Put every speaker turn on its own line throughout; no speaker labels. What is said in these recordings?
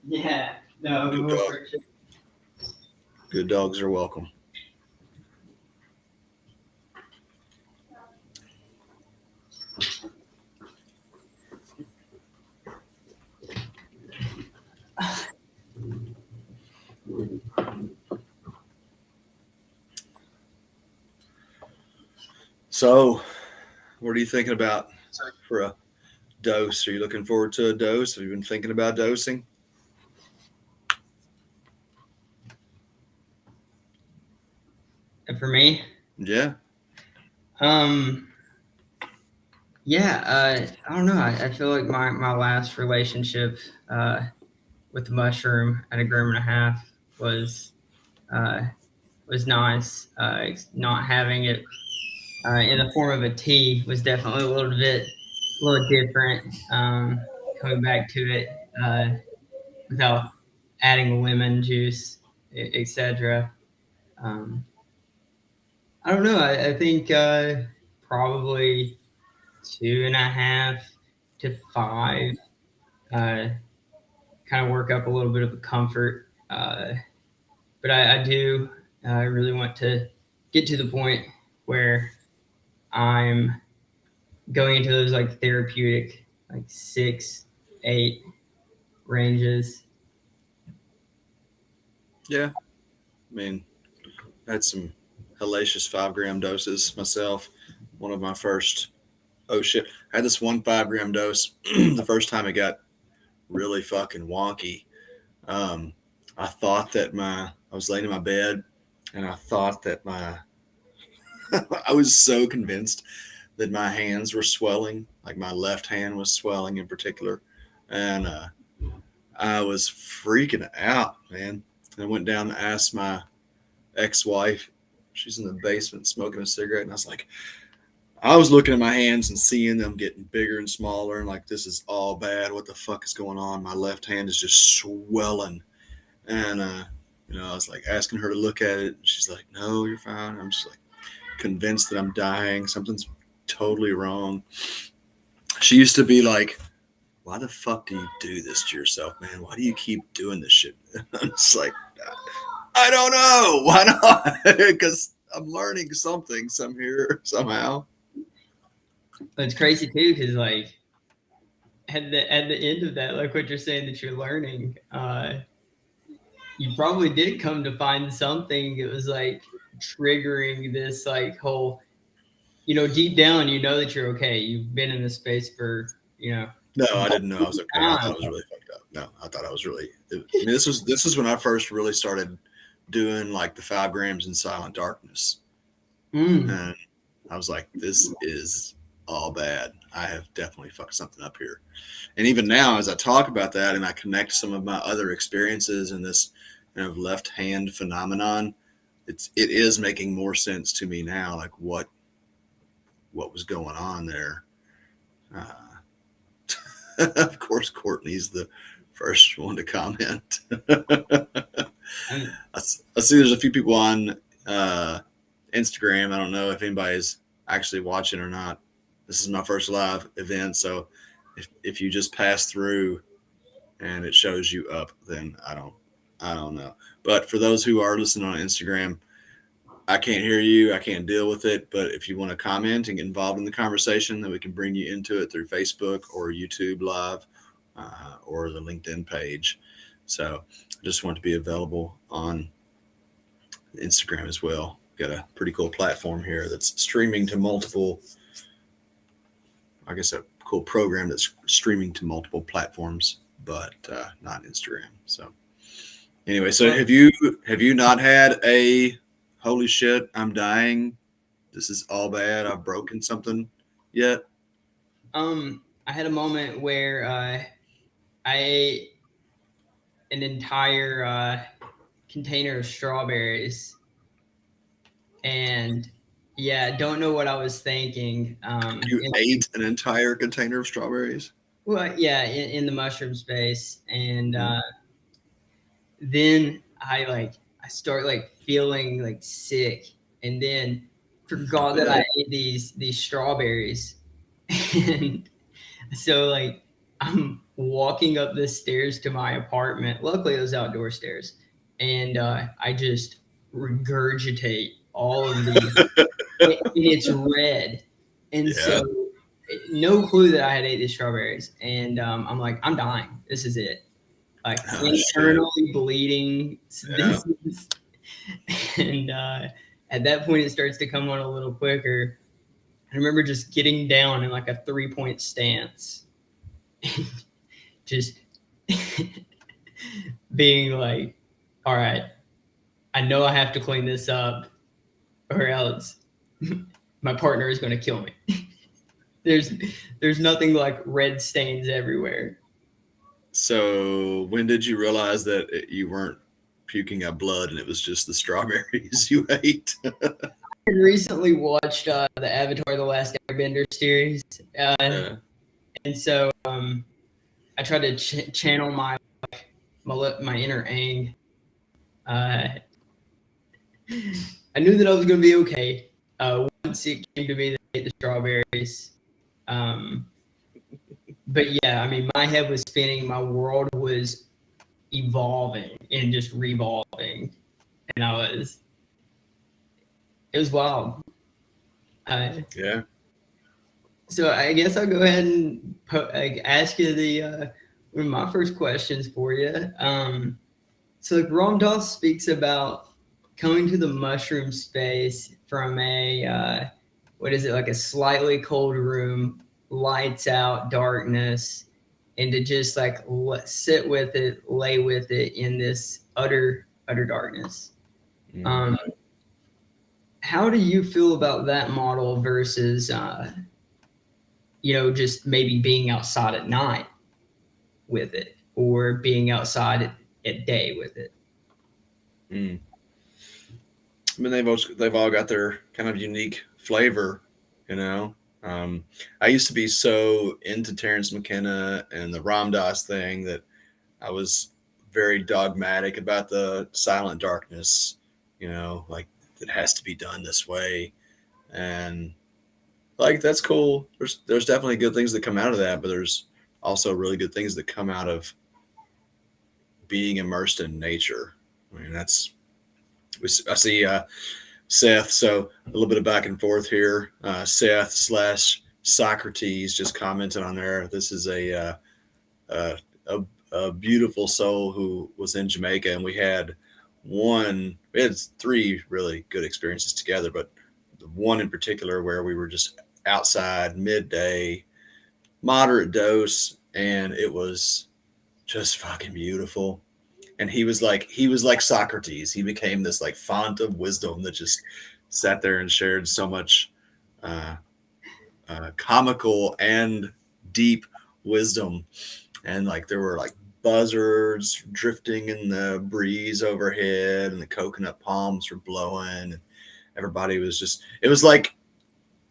Yeah, no,
Good
more
dog.
for sure.
Good dogs are welcome. So, what are you thinking about for a dose? Are you looking forward to a dose? Have you been thinking about dosing?
And for me,
Yeah.
um, yeah, I don't know. I feel like my last relationship with the mushroom at 1.5 grams was uh, was nice. Not having it in the form of a tea was definitely a little different. Coming back to it without adding lemon juice, etc. Um, I don't know. I think probably 2.5 to 5. Uh, kind of work up a little bit of a comfort, but I do. I really want to get to the point where I'm going into those like therapeutic, like 6, 8 ranges.
Yeah. I mean, I had some hellacious 5 gram doses myself. One of my first, oh shit, I had this one 5 gram dose. The first time it got really fucking wonky. Um, I thought that I was laying in my bed and I thought that I was so convinced that my hands were swelling, like my left hand was swelling in particular. And I was freaking out, man. I went down to ask my ex wife. She's in the basement smoking a cigarette. And I was looking at my hands and seeing them getting bigger and smaller. And like, this is all bad. What the fuck is going on? My left hand is just swelling. And, I was like asking her to look at it. And she's like, no, you're fine. I'm just like convinced that I'm dying. Something's totally wrong. She used to be like, why the fuck do you do this to yourself, man? Why do you keep doing this shit? I'm just like, I don't know. Why not? Because I'm learning something somehow.
But it's crazy too, because like at the end of that, like what you're saying that you're learning, you probably did come to find something that was like triggering this like whole, deep down, that you're okay. You've been in this space for,
No, I didn't know I was
multiple
okay. I thought
times.
I was really fucked up. No, I thought I was really. I mean, this is when I first really started doing like the 5 grams in silent darkness,
Mm.
and I was like, this is all bad. I have definitely fucked something up here. And even now, as I talk about that and I connect some of my other experiences in this kind of left hand phenomenon, it is making more sense to me now, like what was going on there. Of course, Courtney's the first one to comment.
And
I see there's a few people on uh, Instagram. I don't know if anybody's actually watching or not. This is my first live event, so if you just pass through and it shows you up, then I don't know. But for those who are listening on Instagram, I can't hear you. I can't deal with it. But if you want to comment and get involved in the conversation, then we can bring you into it through Facebook or YouTube Live or the LinkedIn page. So I just want to be available on Instagram as well. Got a pretty cool platform here that's streaming to multiple, I guess a cool program that's streaming to multiple platforms, but not Instagram. So anyway, so
well,
have you not had a holy shit, I'm dying, this is all bad, I've broken something yet?
I had a moment where I ate an entire container of strawberries, and yeah, don't know what I was thinking.
You ate an entire container of strawberries?
Well, yeah, in the mushroom space, and
Mm.
then I start like feeling like sick, and then
I
forgot that I
bet.
ate these strawberries, and so like I'm walking up the stairs to my apartment. Luckily, it was outdoor stairs, and I just regurgitate all of these, and it's red, and
Yeah.
so no clue that I had ate these strawberries, and I'm like, I'm dying. This is it. Like
Oh shit.
internally bleeding.
Yeah.
This is, and at that point, it starts to come on a little quicker. I remember just getting down in like a 3-point stance, just being like, all right, I know I have to clean this up or else my partner is going to kill me. there's there's nothing like red stains everywhere.
So when did you realize that you weren't puking up blood and it was just the strawberries you ate?
I recently watched the Avatar: The Last Airbender series,
Yeah.
and so I tried to channel my inner Aang. Uh, I knew that I was going to be okay once it came to me that I ate the strawberries. Um, but yeah, I mean, my head was spinning, my world was evolving and just revolving, and it was wild. Uh,
Yeah.
so I guess I'll go ahead and ask you one of my first questions for you. So like Ram Dass speaks about coming to the mushroom space from what is it, like a slightly cold room, lights out, darkness, and to just like sit with it, lay with it in this utter darkness.
Mm.
Um, how do you feel about that model versus just maybe being outside at night with it, or being outside at day with it?
Mm. I mean, they've all got their kind of unique flavor, you know. Um, I used to be so into Terrence McKenna and the Ram Dass thing that I was very dogmatic about the silent darkness, like it has to be done this way. And like that's cool. There's definitely good things that come out of that, but there's also really good things that come out of being immersed in nature. I mean, I see Seth. So a little bit of back and forth here. Seth slash Socrates just commented on there. This is a, a a beautiful soul who was in Jamaica, and we had three really good experiences together, but the one in particular where we were just outside midday, moderate dose, and it was just fucking beautiful. And he was like Socrates. He became this like font of wisdom that just sat there and shared so much uh, comical and deep wisdom. And like there were like buzzards drifting in the breeze overhead, and the coconut palms were blowing. And everybody was just, it was like,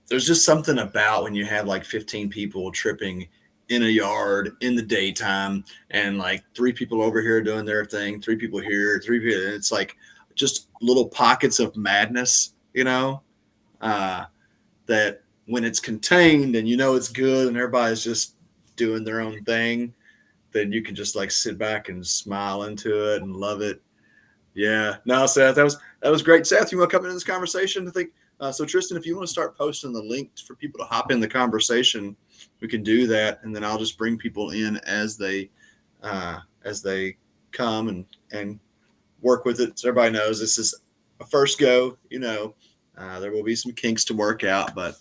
there's just something about when you have like 15 people tripping in a yard in the daytime, and like three people over here doing their thing, three people here, three people. And it's like just little pockets of madness, uh, that when it's contained and it's good and everybody's just doing their own thing, then you can just like sit back and smile into it and love it. Yeah. No, Seth, that was great. Seth, you want to come into this conversation? I think so. Tristan, if you want to start posting the link for people to hop in the conversation, we can do that, and then I'll just bring people in as they come and work with it. So everybody knows this is a first go. There will be some kinks to work out, but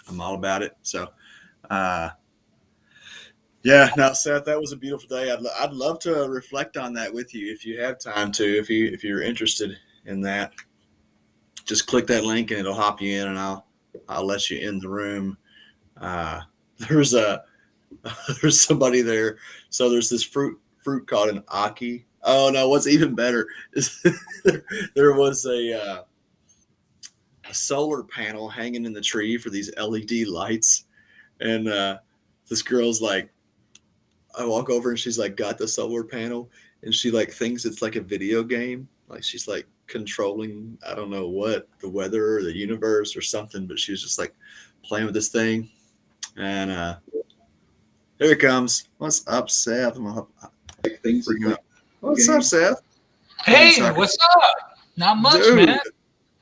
I'm all about it. So, yeah, now Seth, that was a beautiful day. I'd love to reflect on that with you if you have time to. If you're interested in that, just click that link and it'll hop you in, and I'll let you in the room. Uh, there's a there's somebody there. So there's this fruit called an aki. Oh no, what's even better is there was a solar panel hanging in the tree for these LED lights, and this girl's like, I walk over and she's like got the solar panel, and she like thinks it's like a video game, like she's like controlling, I don't know what, the weather or the universe or something, but she was just like playing with this thing. And Here it comes. What's up, Seth? What's up, Seth?
Hey, what's up? Not much,
Dude.
man.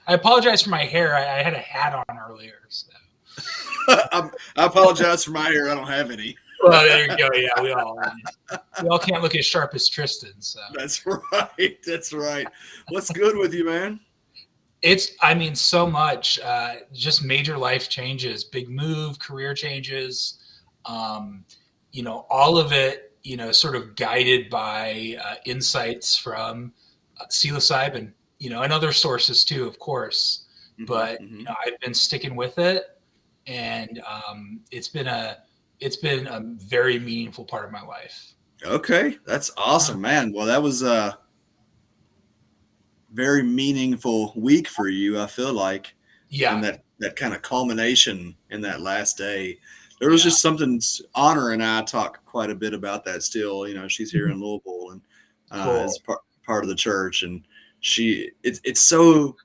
I apologize for my hair. I had a hat on earlier. So.
I apologize for my hair. I don't have any.
Well, there you go. Yeah, we all can't look as sharp as Tristan. So
That's right. That's right. What's good with you, man?
So much. Just major life changes, big move, career changes. All of it, sort of guided by insights from psilocybin, and other sources too, of course.
Mm-hmm,
but I've been sticking with it, and it's been a very meaningful part of my life.
Okay, that's awesome, man. Well, that was a very meaningful week for you, I feel like.
Yeah.
And that kind of culmination in that last day. There was just something. Honor and I talk quite a bit about that still. She's here in Louisville and is part of the church, and it's so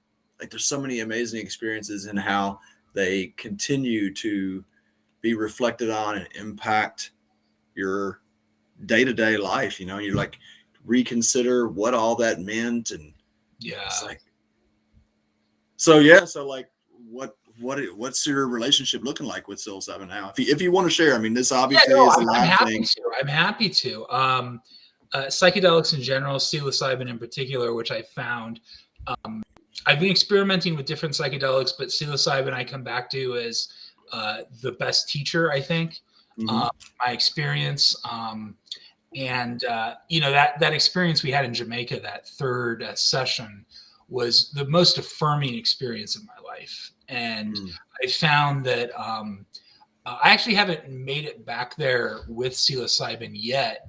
like there's so many amazing experiences in how they continue to be reflected on and impact your day-to-day life. You like reconsider what all that meant, and it's like so like what's your relationship looking like with psilocybin now? If you want to share, I mean, this obviously is a live thing.
I'm happy to. Psychedelics in general, psilocybin in particular, which I found. I've been experimenting with different psychedelics, but psilocybin I come back to as the best teacher, I think. My experience, and that experience we had in Jamaica, that third session, was the most affirming experience of my life. And I found that I actually haven't made it back there with psilocybin yet,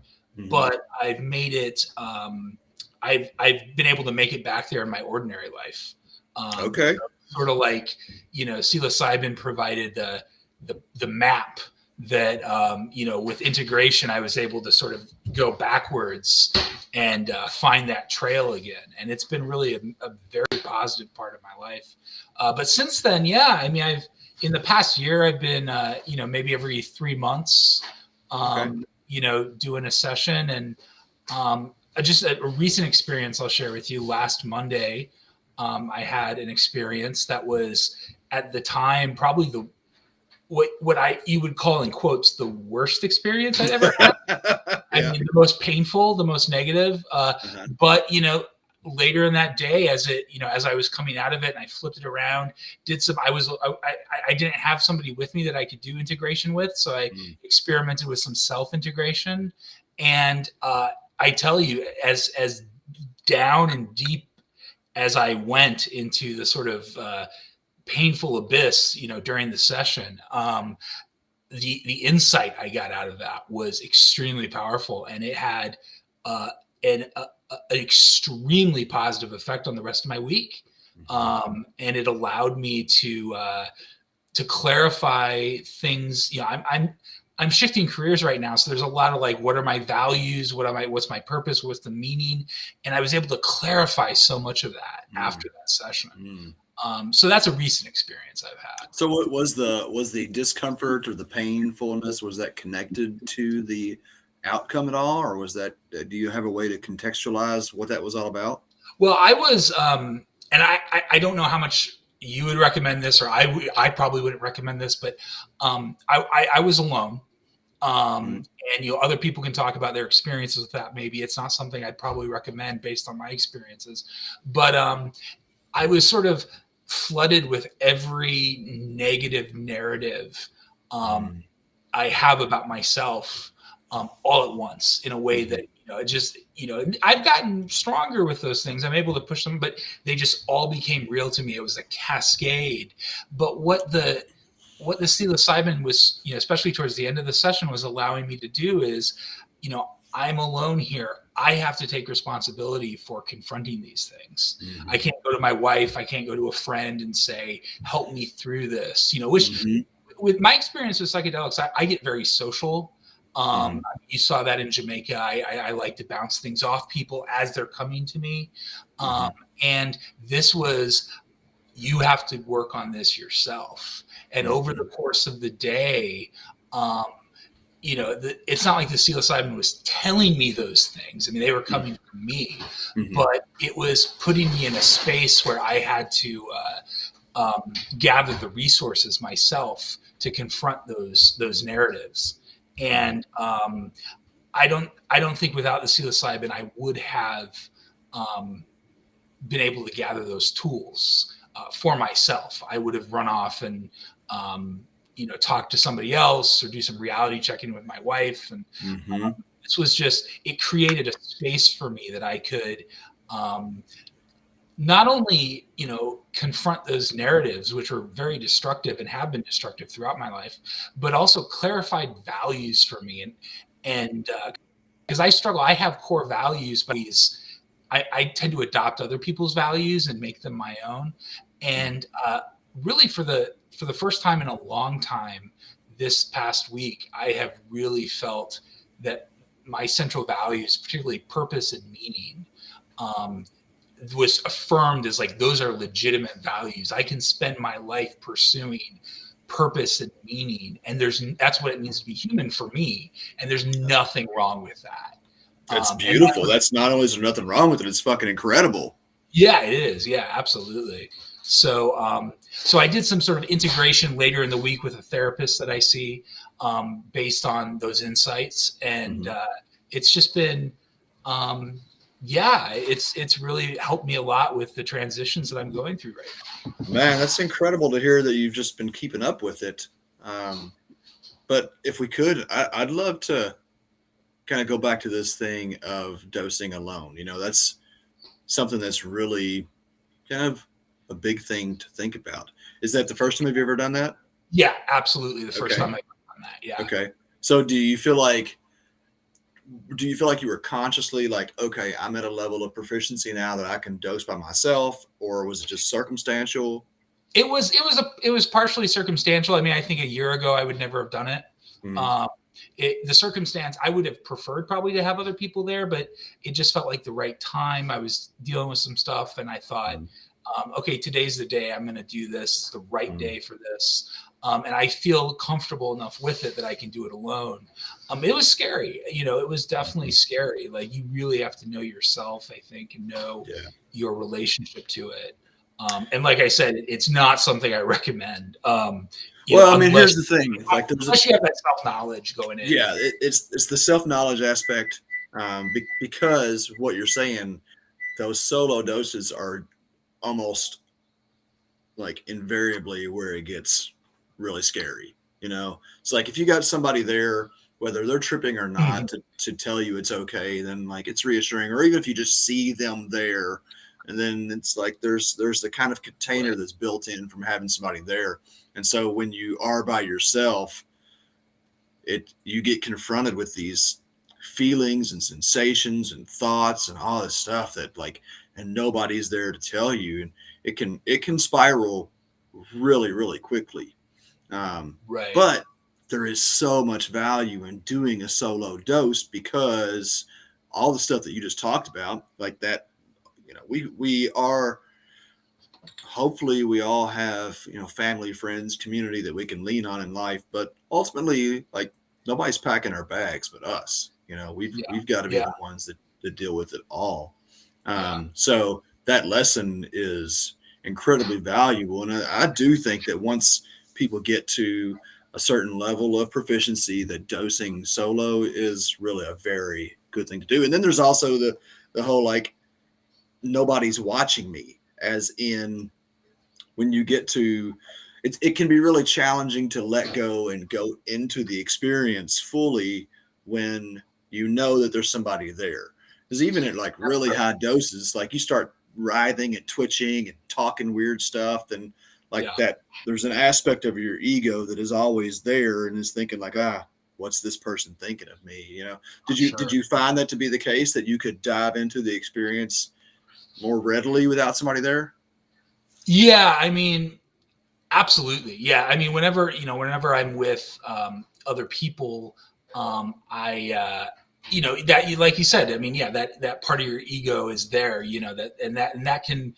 but I've made it. I've been able to make it back there in my ordinary life.
Okay.
Sort of like, psilocybin provided the map that, with integration, I was able to sort of go backwards and find that trail again. And it's been really a very positive part of my life. But since then, in the past year, I've been, maybe every 3 months, doing a session. And just a recent experience I'll share with you. Last Monday, I had an experience that was at the time probably what you would call in quotes the worst experience I'd ever had. I mean, the most painful, the most negative. But later in that day, as I was coming out of it, and I flipped it around, I didn't have somebody with me that I could do integration with, so I experimented with some self-integration, and I tell you, as down and deep as I went into the sort of painful abyss, during the session, the insight I got out of that was extremely powerful, and it had an extremely positive effect on the rest of my week. And it allowed me to clarify things. I'm shifting careers right now, so there's a lot of like, what are my values? What's my purpose? What's the meaning? And I was able to clarify so much of that after that session. So that's a recent experience I've had.
So what was the discomfort or the painfulness, was that connected to the outcome at all, or was that, do you have a way to contextualize what that was all about?
Well, I was, and I don't know how much you would recommend this, or I probably wouldn't recommend this, but I was alone. And other people can talk about their experiences with that. Maybe it's not something I'd probably recommend based on my experiences, but I was sort of flooded with every negative narrative I have about myself all at once, in a way that I've gotten stronger with those things. I'm able to push them, but they just all became real to me. It was a cascade. But what the psilocybin was, especially towards the end of the session, was allowing me to do is, I'm alone here. I have to take responsibility for confronting these things. I can't go to my wife. I can't go to a friend and say, help me through this, which with my experience with psychedelics, I get very social. You saw that in Jamaica. I like to bounce things off people as they're coming to me. And this was, you have to work on this yourself. And over the course of the day, it's not like the psilocybin was telling me those things. I mean, they were coming from me, but it was putting me in a space where I had to gather the resources myself to confront those narratives. And I don't think without the psilocybin I would have been able to gather those tools for myself. I would have run off and talk to somebody else or do some reality checking with my wife. And this was just, it created a space for me that I could not only, confront those narratives, which were very destructive and have been destructive throughout my life, but also clarified values for me. And because I struggle, I have core values, but I tend to adopt other people's values and make them my own. And really for the first time in a long time, this past week, I have really felt that my central values, particularly purpose and meaning, was affirmed as like, those are legitimate values. I can spend my life pursuing purpose and meaning. And that's what it means to be human for me. And there's nothing wrong with that.
That's beautiful. That's not only is there nothing wrong with it, it's fucking incredible.
Yeah, it is. Yeah, absolutely. So, so I did some sort of integration later in the week with a therapist that I see, based on those insights. And, it's just been, it's really helped me a lot with the transitions that I'm going through right now.
Man, that's incredible to hear that you've just been keeping up with it. But if we could, I'd love to kind of go back to this thing of dosing alone. That's something that's really kind of a big thing to think about. Is that the first time you've ever done that?
Yeah, absolutely. The first time I've done that. Yeah.
Okay. So do you feel like you were consciously like, okay, I'm at a level of proficiency now that I can dose by myself, or was it just circumstantial?
It was partially circumstantial. I mean, I think a year ago I would never have done it. The circumstance, I would have preferred probably to have other people there, but it just felt like the right time. I was dealing with some stuff and I thought, okay, today's the day I'm going to do this. It's the right day for this. And I feel comfortable enough with it that I can do it alone. It was scary. It was definitely scary. Like, you really have to know yourself, I think, and know your relationship to it. And like I said, it's not something I recommend.
Here's the thing. Like,
unless you have that self-knowledge going in.
Yeah, it's the self-knowledge aspect, because what you're saying, those solo doses are almost like invariably where it gets really scary. It's like, if you got somebody there, whether they're tripping or not, to tell you it's okay, then like it's reassuring. Or even if you just see them there, and then it's like there's the kind of container that's built in from having somebody there. And so when you are by yourself, you get confronted with these feelings and sensations and thoughts and all this stuff that like, and nobody's there to tell you, and it can spiral really, really quickly. But there is so much value in doing a solo dose, because all the stuff that you just talked about, like that, we are, hopefully we all have, family, friends, community that we can lean on in life, but ultimately, like, nobody's packing our bags but us. We've got to be the ones that deal with it all. So that lesson is incredibly valuable. And I do think that once people get to a certain level of proficiency, that dosing solo is really a very good thing to do. And then there's also the whole, like, nobody's watching me, as in, when you get to it can be really challenging to let go and go into the experience fully when you know that there's somebody there. Because even at like really high doses, like, you start writhing and twitching and talking weird stuff, and like that, there's an aspect of your ego that is always there and is thinking like, what's this person thinking of me? Did you find that to be the case, that you could dive into the experience more readily without somebody there?
Yeah, I mean, absolutely. Yeah, I mean, whenever I'm with other people, that like you said, I mean, that part of your ego is there, that can,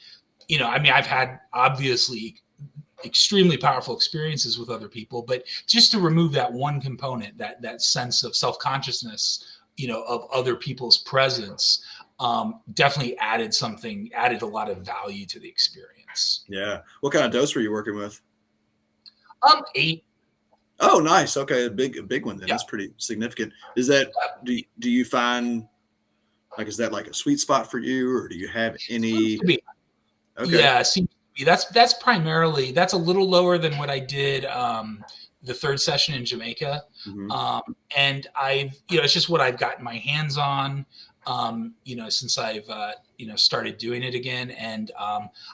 I mean, I've had obviously extremely powerful experiences with other people, but just to remove that one component, that sense of self-consciousness, of other people's presence, definitely added a lot of value to the experience.
Yeah. What kind of dose were you working with?
8.
Oh, nice. Okay. A big one then.
Yeah.
That's pretty significant. Is that, do you find, like, is that like a sweet spot for you, or do you have any?
Okay. Yeah. That's primarily, that's a little lower than what I did the third session in Jamaica. Mm-hmm. And it's just what I've gotten my hands on, since I've, started doing it again. And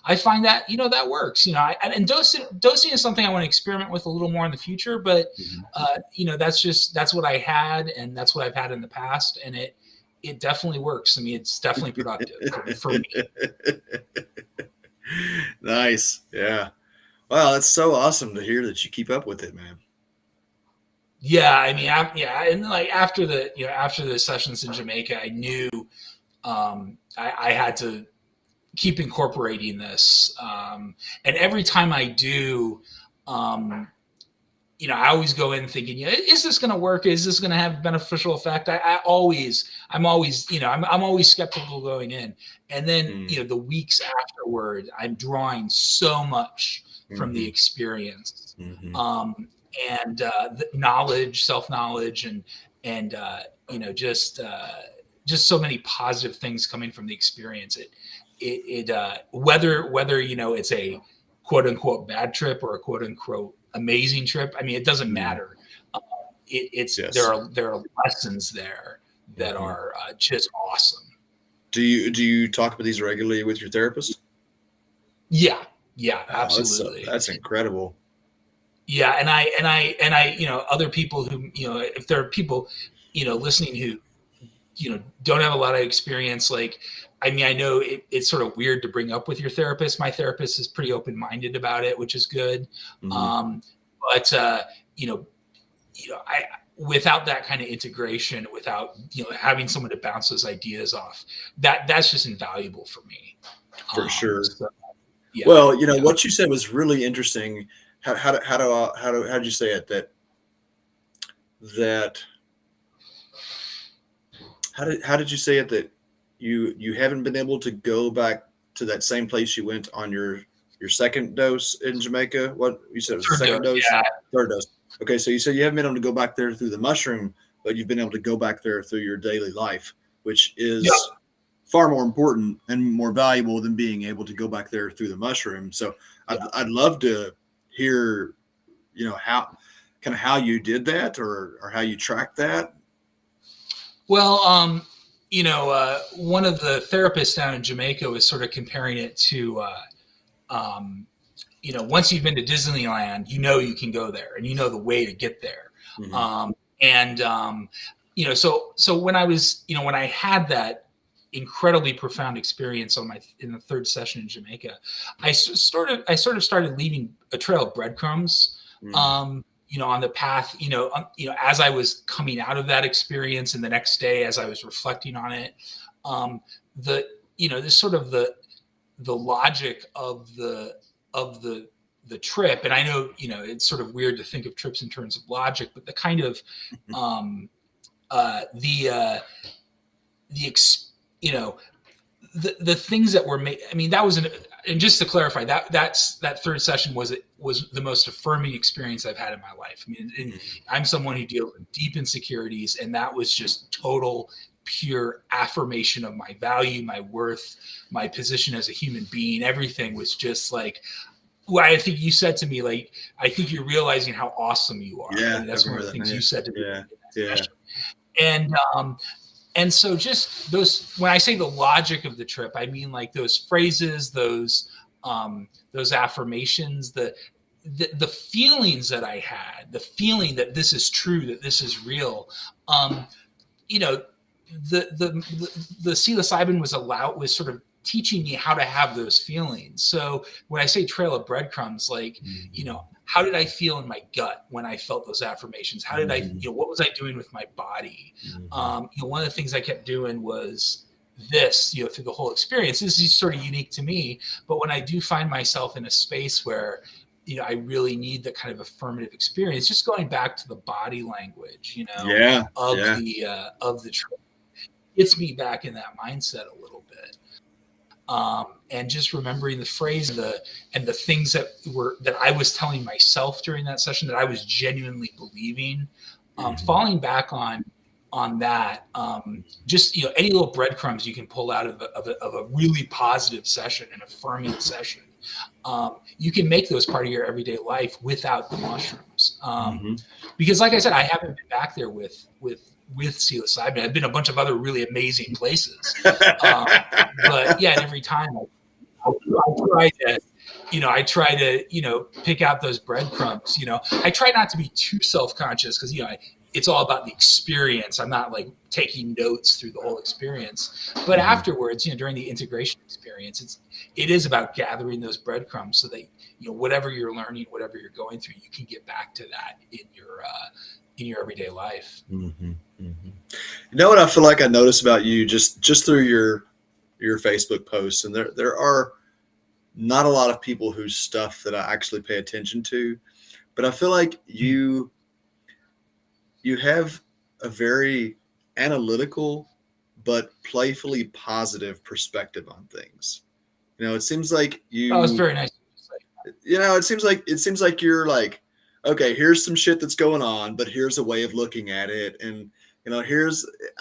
I find that, that works, and dosing is something I want to experiment with a little more in the future, but, that's what I had, and that's what I've had in the past. And it definitely works. I mean, it's definitely productive for me.
Nice. Yeah. Wow. That's so awesome to hear that you keep up with it, man.
Yeah. I mean, and like after the sessions in Jamaica, I knew I had to keep incorporating this. And every time I do, I always go in thinking, is this going to work? Is this going to have a beneficial effect? I'm always skeptical going in. And then, the weeks afterward, I'm drawing so much from the experience, and the knowledge, self-knowledge, and just so many positive things coming from the experience. Whether it's a quote unquote bad trip or a quote unquote amazing trip, I mean, it doesn't matter. Yes. There are lessons there that are just awesome.
Do you talk about these regularly with your therapist?
Yeah, absolutely.
That's incredible.
Yeah, and I other people who, if there are people, listening who, don't have a lot of experience, like, I mean, I know it's sort of weird to bring up with your therapist. My therapist is pretty open-minded about it, which is good. Mm-hmm. But I, without that kind of integration, without, having someone to bounce those ideas off, that's just invaluable for me.
For sure.
So, yeah.
Well, what you said was really interesting. How did you say it? How did you say it that you haven't been able to go back to that same place you went on your second dose in Jamaica? What you said was the second dose?
Yeah.
Third dose. Okay, so you said you haven't been able to go back there through the mushroom, but you've been able to go back there through your daily life, which is far more important and more valuable than being able to go back there through the mushroom. So I'd love to hear, how you did that or how you tracked that.
Well, one of the therapists down in Jamaica was sort of comparing it to, once you've been to Disneyland, you can go there and the way to get there. Mm-hmm. So when I was, when I had that incredibly profound experience in the third session in Jamaica, I sort of started leaving a trail of breadcrumbs, on the path, as I was coming out of that experience, and the next day, as I was reflecting on it, this sort of the logic of the trip. And I know, it's sort of weird to think of trips in terms of logic, but the kind of, the things that were made. I mean, that was and just to clarify, that third session was the most affirming experience I've had in my life. I mean, I'm someone who deals with deep insecurities, and that was just total, pure affirmation of my value, my worth, my position as a human being. Everything was just like, well, I think you said to me, like, I think you're realizing how awesome you are.
Yeah,
I mean, that's one of the things you said to me.
Yeah.
And so just those, when I say the logic of the trip, I mean like those phrases, those affirmations, the feelings that I had, the feeling that this is true, that this is real. The psilocybin was sort of teaching me how to have those feelings. So when I say trail of breadcrumbs, like, how did I feel in my gut when I felt those affirmations? How did I, what was I doing with my body? One of the things I kept doing was this, through the whole experience. This is sort of unique to me, but when I do find myself in a space where I really need that kind of affirmative experience. Just going back to the body language,
Yeah.
of
Yeah.
the trip, gets me back in that mindset a little bit. And just remembering the phrase and the things that I was telling myself during that session that I was genuinely believing, falling back on that, just, any little breadcrumbs you can pull out of a really positive session, an affirming session. You can make those part of your everyday life without the mushrooms. Because like I said, I haven't been back there with psilocybin. I've been a bunch of other really amazing places. But yeah, and every time I try to pick out those breadcrumbs. I try not to be too self-conscious because, it's all about the experience. I'm not like taking notes through the whole experience, but afterwards, during the integration experience, it is about gathering those breadcrumbs so that, whatever you're learning, whatever you're going through, you can get back to that in your everyday life.
You know what I feel like I noticed about you just through your Facebook posts, and there are not a lot of people whose stuff that I actually pay attention to, but I feel like you have a very analytical but playfully positive perspective on things. It seems like you.
Oh, it's very nice.
It seems like you're like, okay, here's some shit that's going on, but here's a way of looking at it, and I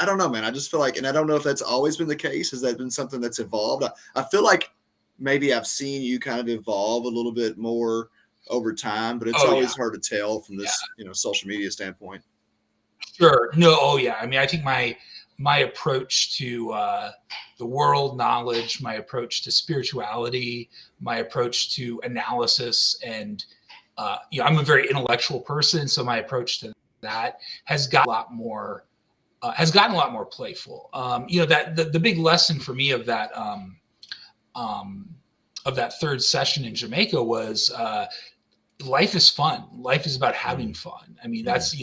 don't know, man. I just feel like, and I don't know if that's always been the case. Has that been something that's evolved? I feel like maybe I've seen you kind of evolve a little bit more over time, but it's always hard to tell from this, social media standpoint.
Sure. No. Oh yeah. I mean, I think my approach to the world, knowledge, my approach to spirituality, my approach to analysis, and I'm a very intellectual person, so my approach to that has gotten a lot more playful. That the big lesson for me of that third session in Jamaica was life is fun. Life is about having fun. I mean, that's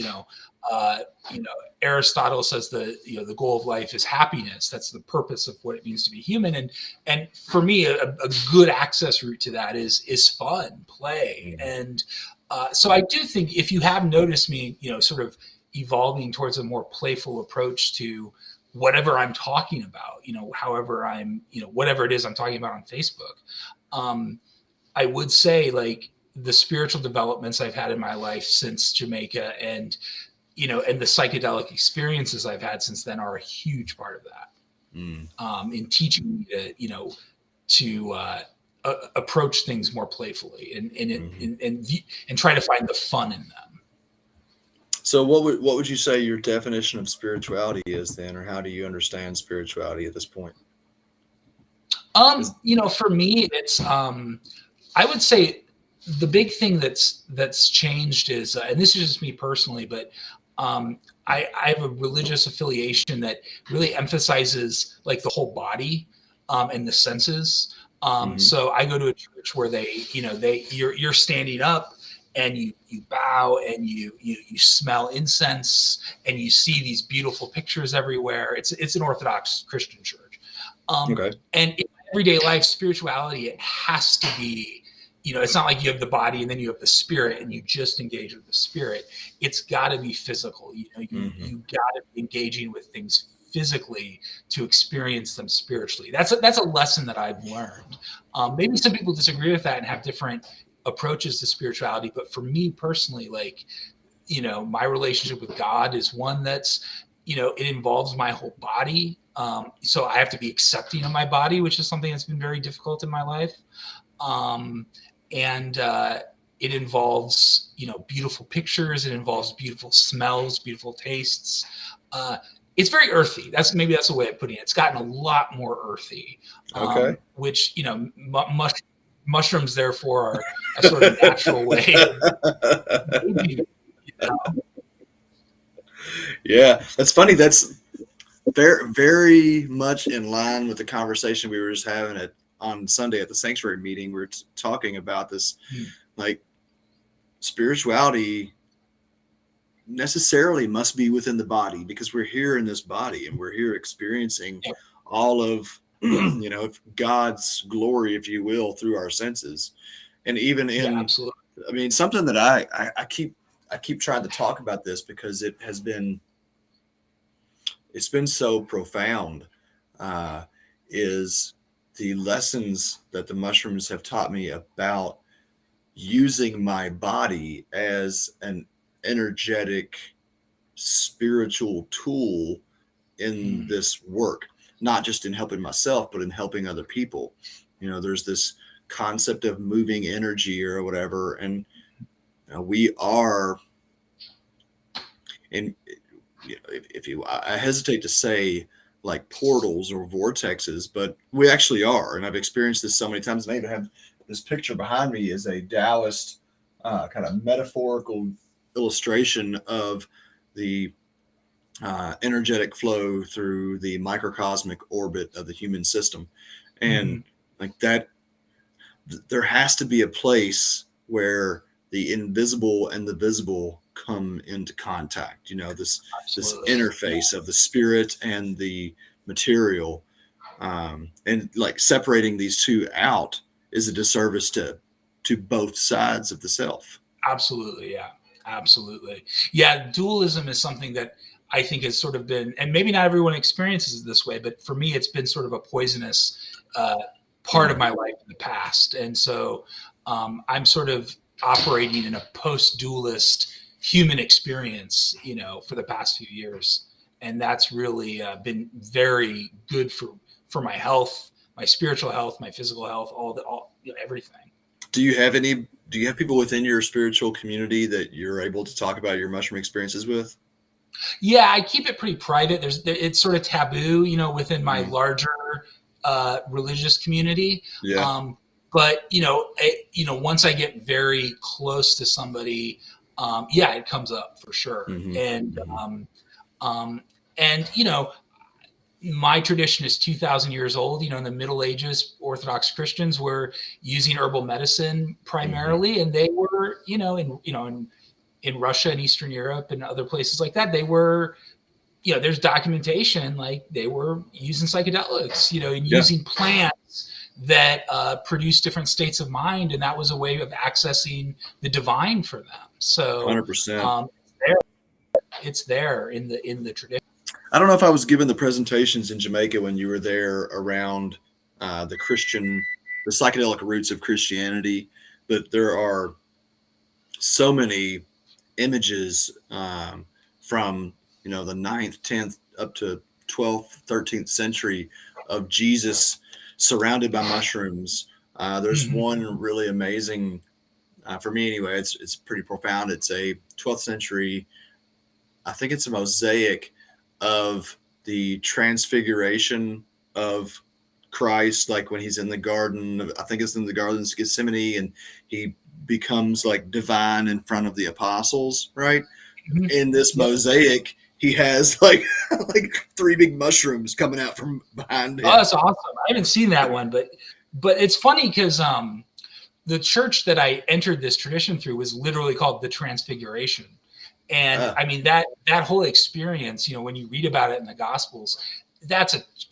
Aristotle says the goal of life is happiness. That's the purpose of what it means to be human. And for me, a good access route to that is fun, play. And so I do think if you have noticed me, sort of evolving towards a more playful approach to whatever I'm talking about, however I'm, whatever it is I'm talking about on Facebook, I would say like the spiritual developments I've had in my life since Jamaica and the psychedelic experiences I've had since then are a huge part of that. In teaching me to approach things more playfully and try to find the fun in them.
So what would you say your definition of spirituality is then, or how do you understand spirituality at this point?
For me, it's I would say the big thing that's changed is, and this is just me personally, but I have a religious affiliation that really emphasizes like the whole body and the senses. So I go to a church where you're standing up and you bow and you smell incense and you see these beautiful pictures everywhere. It's an Orthodox Christian church. And in everyday life, spirituality, it has to be, it's not like you have the body and then you have the spirit and you just engage with the spirit. It's got to be physical. You got to be engaging with things physically to experience them spiritually. That's a lesson that I've learned. Maybe some people disagree with that and have different approaches to spirituality, but for me personally, like, my relationship with God is one that's, it involves my whole body. So I have to be accepting of my body, which is something that's been very difficult in my life. And it involves, beautiful pictures. It involves beautiful smells, beautiful tastes. It's very earthy. That's the way of putting it. It's gotten a lot more earthy. Which, mushrooms therefore are a sort of natural way of maybe,
Yeah, that's funny. That's very, very much in line with the conversation we were just having on Sunday at the sanctuary meeting. We were talking about this, like, spirituality necessarily must be within the body because we're here in this body and we're here experiencing all of God's glory, if you will, through our senses. And even in I mean, something that I keep trying to talk about this because it's been so profound, is the lessons that the mushrooms have taught me about using my body as an energetic spiritual tool in this work, not just in helping myself, but in helping other people. There's this concept of moving energy or whatever, and we are, and if you, I hesitate to say like portals or vortexes, but we actually are. And I've experienced this so many times. And I even have this picture behind me is a Taoist kind of metaphorical illustration of the energetic flow through the microcosmic orbit of the human system. And like that, there has to be a place where the invisible and the visible come into contact, this interface of the spirit and the material, and like separating these two out is a disservice to both sides of the self.
Absolutely. Yeah, dualism is something that I think has sort of been, and maybe not everyone experiences it this way, but for me it's been sort of a poisonous part of my life in the past. And so I'm sort of operating in a post-dualist human experience, for the past few years. And that's really been very good for my health, my spiritual health, my physical health, everything. Do you have
people within your spiritual community that you're able to talk about your mushroom experiences with?
Yeah, I keep it pretty private. It's sort of taboo, within my larger religious community.
Yeah.
But once I get very close to somebody, it comes up for sure. And my tradition is 2,000 years old. In the Middle Ages, Orthodox Christians were using herbal medicine primarily, and they were, in Russia and Eastern Europe and other places like that, they were, there's documentation like they were using psychedelics, and using plants that produce different states of mind, and that was a way of accessing the divine for them. So
100%.
It's there in the tradition.
I don't know if I was given the presentations in Jamaica when you were there around the psychedelic roots of Christianity, but there are so many images from the 9th, 10th up to 12th, 13th century of Jesus surrounded by mushrooms. There's one really amazing, for me anyway, it's pretty profound. It's a 12th century, I think it's a mosaic of the transfiguration of Christ, like when he's in the garden, I think it's in the Garden of Gethsemane, and he becomes like divine in front of the apostles, right? In this mosaic, he has like 3 big mushrooms coming out from behind him.
Oh, that's awesome. I haven't seen that one, but it's funny because the church that I entered this tradition through was literally called the Transfiguration. And I mean, that whole experience, when you read about it in the Gospels,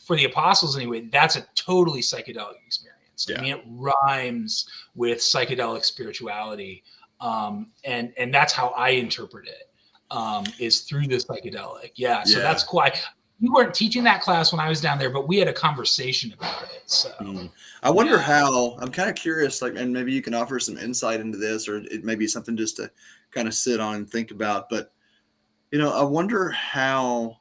for the apostles anyway, that's a totally psychedelic experience. Yeah. I mean, it rhymes with psychedelic spirituality. And that's how I interpret it, is through the psychedelic. Yeah. So that's cool. We weren't teaching that class when I was down there, but we had a conversation about it. So
I wonder how, I'm kind of curious, like, and maybe you can offer some insight into this, or it may be something just to kind of sit on and think about. But, I wonder how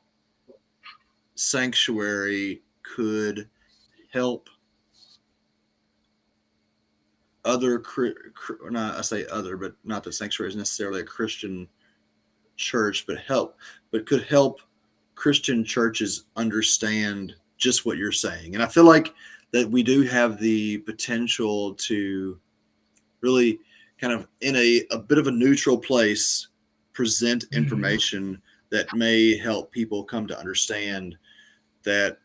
sanctuary could help other, I say other, but not that sanctuary is necessarily a Christian church, but could help Christian churches understand just what you're saying. And I feel like that we do have the potential to really kind of in a bit of a neutral place present information that may help people come to understand that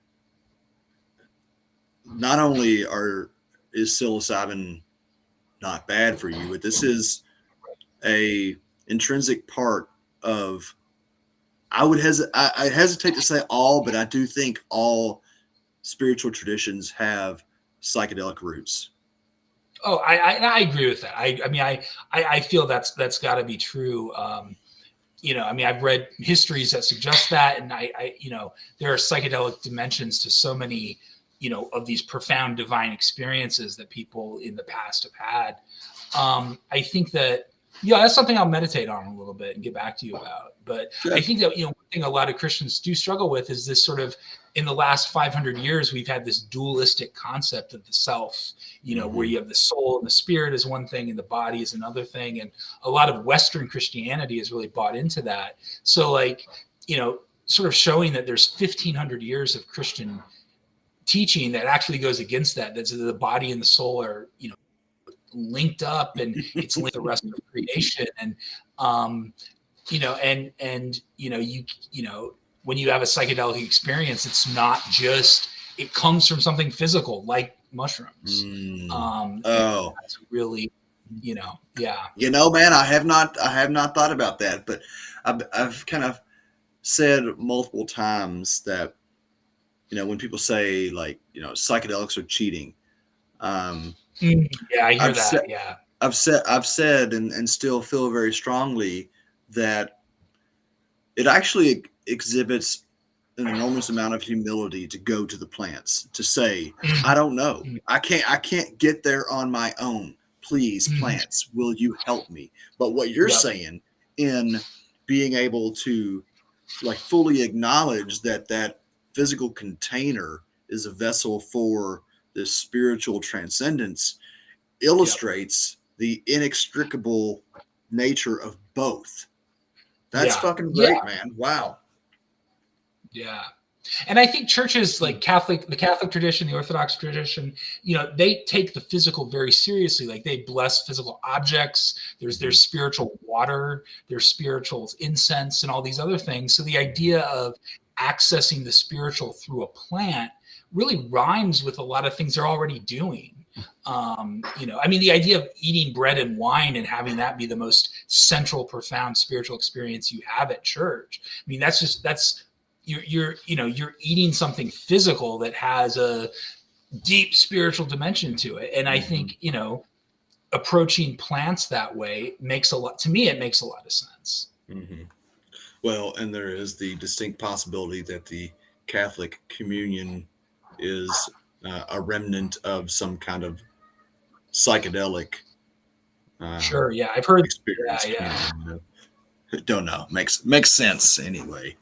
not only is psilocybin not bad for you, but this is a intrinsic part of, I hesitate to say all, but I do think all spiritual traditions have psychedelic roots.
Oh, I agree with that. I mean, I feel that's got to be true. I mean, I've read histories that suggest that, and there are psychedelic dimensions to so many, of these profound divine experiences that people in the past have had. I think that, that's something I'll meditate on a little bit and get back to you about. But I think that, one thing a lot of Christians do struggle with is this sort of, in the last 500 years, we've had this dualistic concept of the self, where you have the soul and the spirit is one thing and the body is another thing. And a lot of Western Christianity has really bought into that. So sort of showing that there's 1,500 years of Christian teaching that actually goes against that. That's the body and the soul are, linked up, and it's linked to the rest of creation. And, when you have a psychedelic experience, it's not just, it comes from something physical like mushrooms. That's really, yeah.
Man, I have not thought about that, but I've kind of said multiple times that, when people say psychedelics are cheating,
yeah, I hear that.
I've said and still feel very strongly that it actually exhibits an enormous amount of humility to go to the plants, to say, I don't know. I can't get there on my own. Please, plants, will you help me? But what you're saying in being able to fully acknowledge that physical container is a vessel for this spiritual transcendence illustrates the inextricable nature of both. That's fucking great, man. Wow.
Yeah. And I think churches like the Catholic tradition, the Orthodox tradition, they take the physical very seriously. Like, they bless physical objects. There's spiritual water, there's spiritual incense, and all these other things. So the idea of accessing the spiritual through a plant really rhymes with a lot of things they're already doing. I mean, the idea of eating bread and wine and having that be the most central, profound spiritual experience you have at church. I mean, you're eating something physical that has a deep spiritual dimension to it. And I think, approaching plants that way it makes a lot of sense.
Mm-hmm. Well, and there is the distinct possibility that the Catholic communion is a remnant of some kind of psychedelic.
Sure. Yeah. I've heard.
Experience.
Yeah.
Don't know. Makes sense anyway.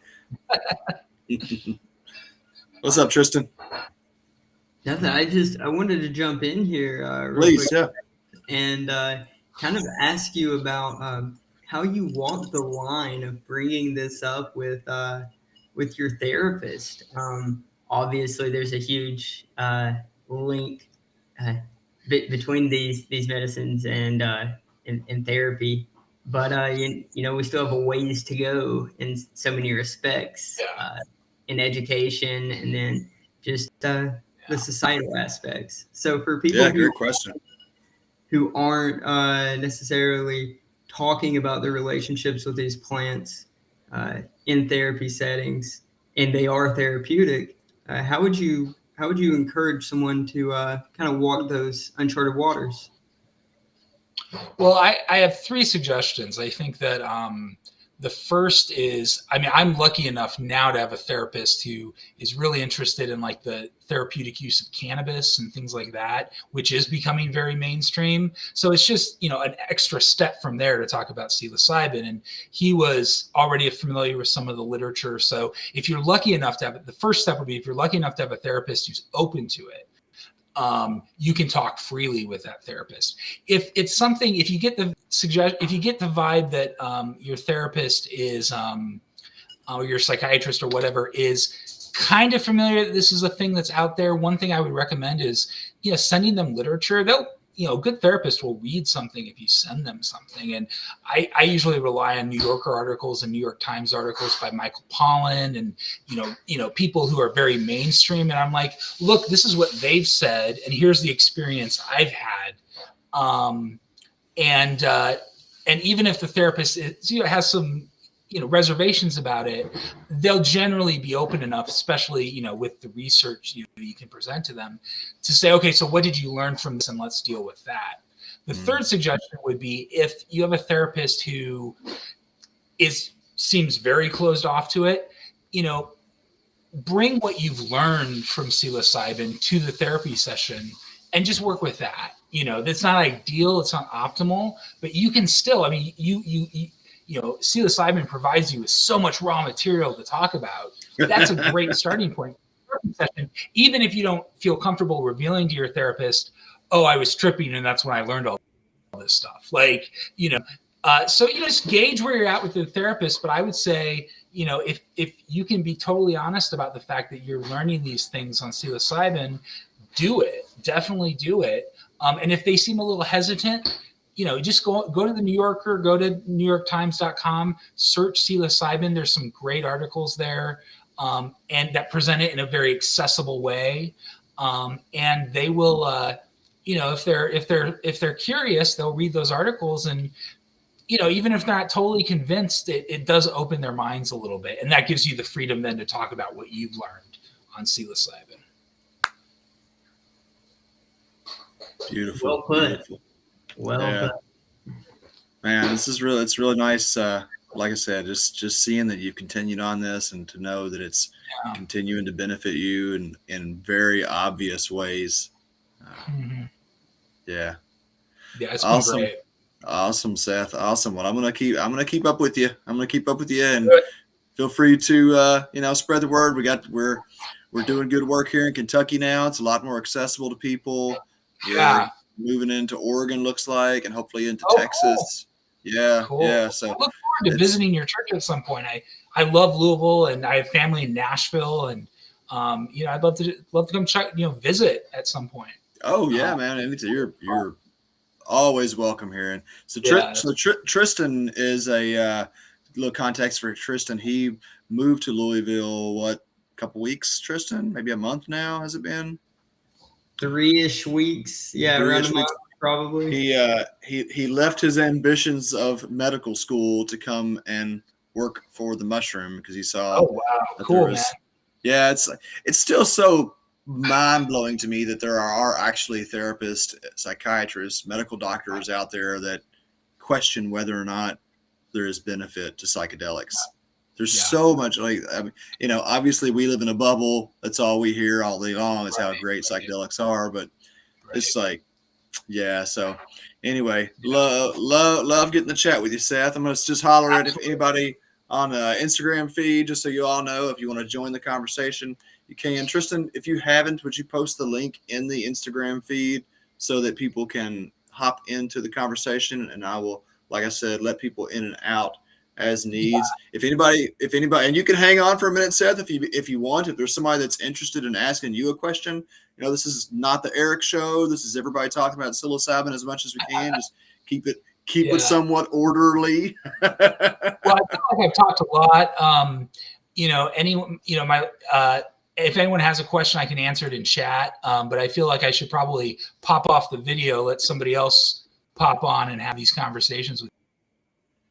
What's up, Tristan?
Nothing. I wanted to jump in here.
Please,
quick and kind of ask you about how you walk the line of bringing this up with your therapist. Obviously, there's a huge link between these medicines and therapy, but we still have a ways to go in so many respects, in education, and then just the societal aspects. So for people who aren't necessarily talking about their relationships with these plants in therapy settings, and they are therapeutic, how would you encourage someone to kind of walk those uncharted waters?
Well, I have three suggestions. I think that the first is, I mean, I'm lucky enough now to have a therapist who is really interested in like the therapeutic use of cannabis and things like that, which is becoming very mainstream. So it's just, an extra step from there to talk about psilocybin. And he was already familiar with some of the literature. So if you're lucky enough to have it, the first step would be, if you're lucky enough to have a therapist who's open to it, you can talk freely with that therapist. If it's something, if you get the vibe that your therapist is, or your psychiatrist or whatever is kind of familiar that this is a thing that's out there, one thing I would recommend is, sending them literature. They'll, a good therapist will read something if you send them something. And I usually rely on New Yorker articles and New York Times articles by Michael Pollan and, people who are very mainstream. And I'm like, look, this is what they've said, and here's the experience I've had. And even if the therapist has some, reservations about it, they'll generally be open enough, especially, with the research you can present to them, to say, okay, so what did you learn from this, and let's deal with that. The third suggestion would be, if you have a therapist who seems very closed off to it, bring what you've learned from psilocybin to the therapy session and just work with that. That's not ideal, it's not optimal, but you can still, psilocybin provides you with so much raw material to talk about. That's a great starting point for the therapy session, even if you don't feel comfortable revealing to your therapist, oh, I was tripping and that's when I learned all this stuff. So just gauge where you're at with the therapist. But I would say, if you can be totally honest about the fact that you're learning these things on psilocybin, do it. Definitely do it. And if they seem a little hesitant, just go to the New Yorker, go to NewYorkTimes.com, search psilocybin. There's some great articles there, and that present it in a very accessible way. And they will, if they're curious, they'll read those articles, and even if they're not totally convinced, it does open their minds a little bit, and that gives you the freedom then to talk about what you've learned on psilocybin.
Beautiful.
Well put.
Beautiful.
Well put.
Man, it's really nice. Like I said, just seeing that you've continued on this, and to know that it's continuing to benefit you in very obvious ways. Yeah,
it's
awesome.
Been great.
Awesome, Seth. Awesome. Well, I'm gonna keep up with you. And feel free to spread the word. We're doing good work here in Kentucky now. It's a lot more accessible to people.
Yeah.
Moving into Oregon, looks like, and hopefully into Texas. Cool. Yeah.
Cool.
Yeah. So
I look forward to visiting your church at some point. I love Louisville, and I have family in Nashville, and I'd love to come check, visit at some point.
Oh yeah, man. You're always welcome here. And so, Tristan is a little context for Tristan. He moved to Louisville, a couple weeks, Tristan? Maybe a month now, has it been?
3-ish weeks. Yeah, around a month, probably.
He left his ambitions of medical school to come and work for the mushroom because he saw.
Oh wow, cool, man.
Yeah, it's still so mind-blowing to me that there are actually therapists, psychiatrists, medical doctors out there that question whether or not there is benefit to psychedelics. There's so much, obviously we live in a bubble. That's all we hear all day long is how great psychedelics are, but it's so anyway, love getting the chat with you, Seth. I'm going to just holler at if anybody on Instagram feed, just so you all know, if you want to join the conversation, you can. Tristan, if you haven't, would you post the link in the Instagram feed so that people can hop into the conversation? And I will, like I said, let people in and out as needs. If anybody, and you can hang on for a minute, Seth, if you want. If there's somebody that's interested in asking you a question, this is not the Eric show. This is everybody talking about psilocybin as much as we can. Just keep it somewhat orderly.
Well, I feel like I've talked a lot. If anyone has a question, I can answer it in chat. But I feel like I should probably pop off the video, let somebody else pop on and have these conversations with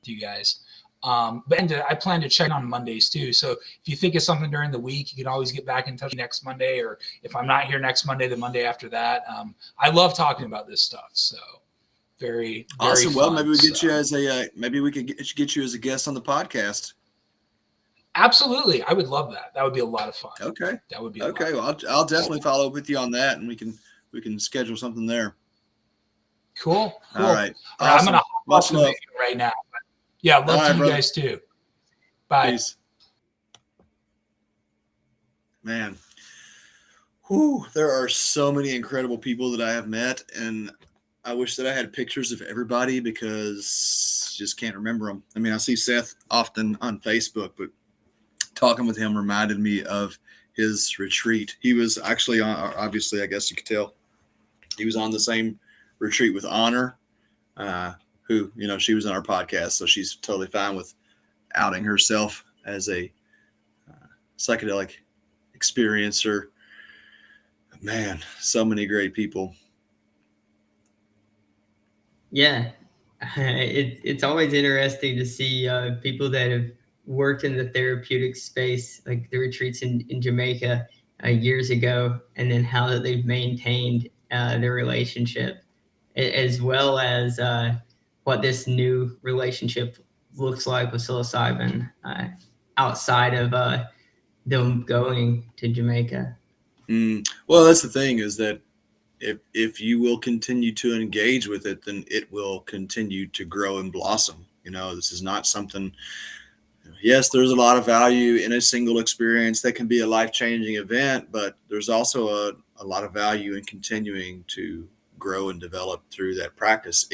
you guys. But I plan to check on Mondays too. So if you think of something during the week, you can always get back in touch next Monday, or if I'm not here next Monday, the Monday after that. I love talking about this stuff. So very, very
awesome.
Fun,
well, maybe we get you as maybe we could get you as a guest on the podcast.
Absolutely. I would love that. That would be a lot of fun.
Okay.
That would be
okay. Well, I'll definitely follow up with you on that, and we can schedule something there.
Cool.
All right. Awesome.
I'm going to hop off the video right now. Yeah, love to you guys too. Bye.
Peace. Man, there are so many incredible people that I have met, and I wish that I had pictures of everybody because just can't remember them. I mean, I see Seth often on Facebook, but talking with him reminded me of his retreat. He was actually on, obviously, I guess you could tell, he was on the same retreat with Honor, who, she was on our podcast, so she's totally fine with outing herself as a psychedelic experiencer. Man, so many great people.
Yeah, it's always interesting to see people that have worked in the therapeutic space, like the retreats in Jamaica years ago, and then how they've maintained their relationship, as well as what this new relationship looks like with psilocybin outside of them going to Jamaica.
Well, that's the thing, is that if you will continue to engage with it, then it will continue to grow and blossom. This is not something. Yes, there's a lot of value in a single experience that can be a life-changing event, but there's also a lot of value in continuing to grow and develop through that practice.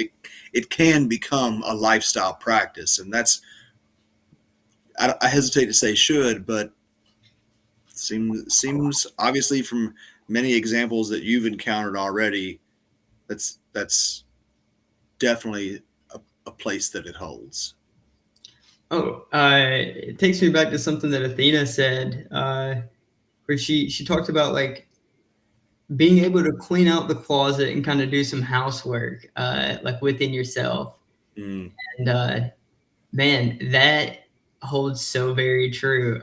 It can become a lifestyle practice, and that's, I hesitate to say should, but seems obviously from many examples that you've encountered already, that's definitely a place that it holds.
It takes me back to something that Athena said, where she talked about like being able to clean out the closet and kind of do some housework, like within yourself. And man, that holds so very true.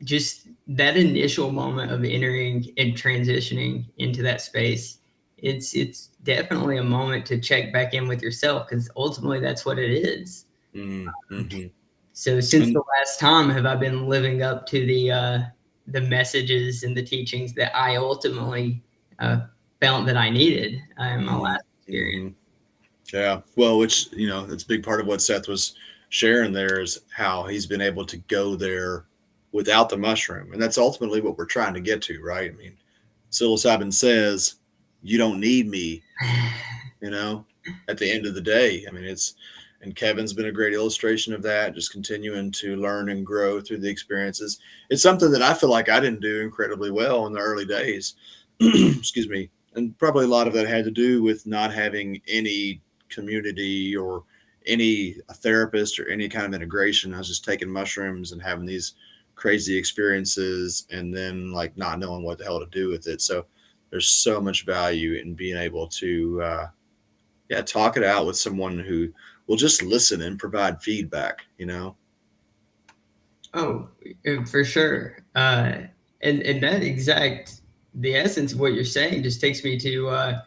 Just that initial moment of entering and transitioning into that space, it's definitely a moment to check back in with yourself, because ultimately that's what it is. So since the last time have I been living up to the messages and the teachings that I ultimately felt that I needed in my last experience?
Yeah, well, which it's a big part of what Seth was sharing there, is how he's been able to go there without the mushroom, and that's ultimately what we're trying to get to, right? I mean, psilocybin says you don't need me, at the end of the day. I mean, and Kevin's been a great illustration of that, just continuing to learn and grow through the experiences. It's something that I feel like I didn't do incredibly well in the early days. Excuse me. And probably a lot of that had to do with not having any community or a therapist or any kind of integration. I was just taking mushrooms and having these crazy experiences, and then like not knowing what the hell to do with it. So there's so much value in being able to talk it out with someone who will just listen and provide feedback.
Oh, for sure. And that the essence of what you're saying just takes me to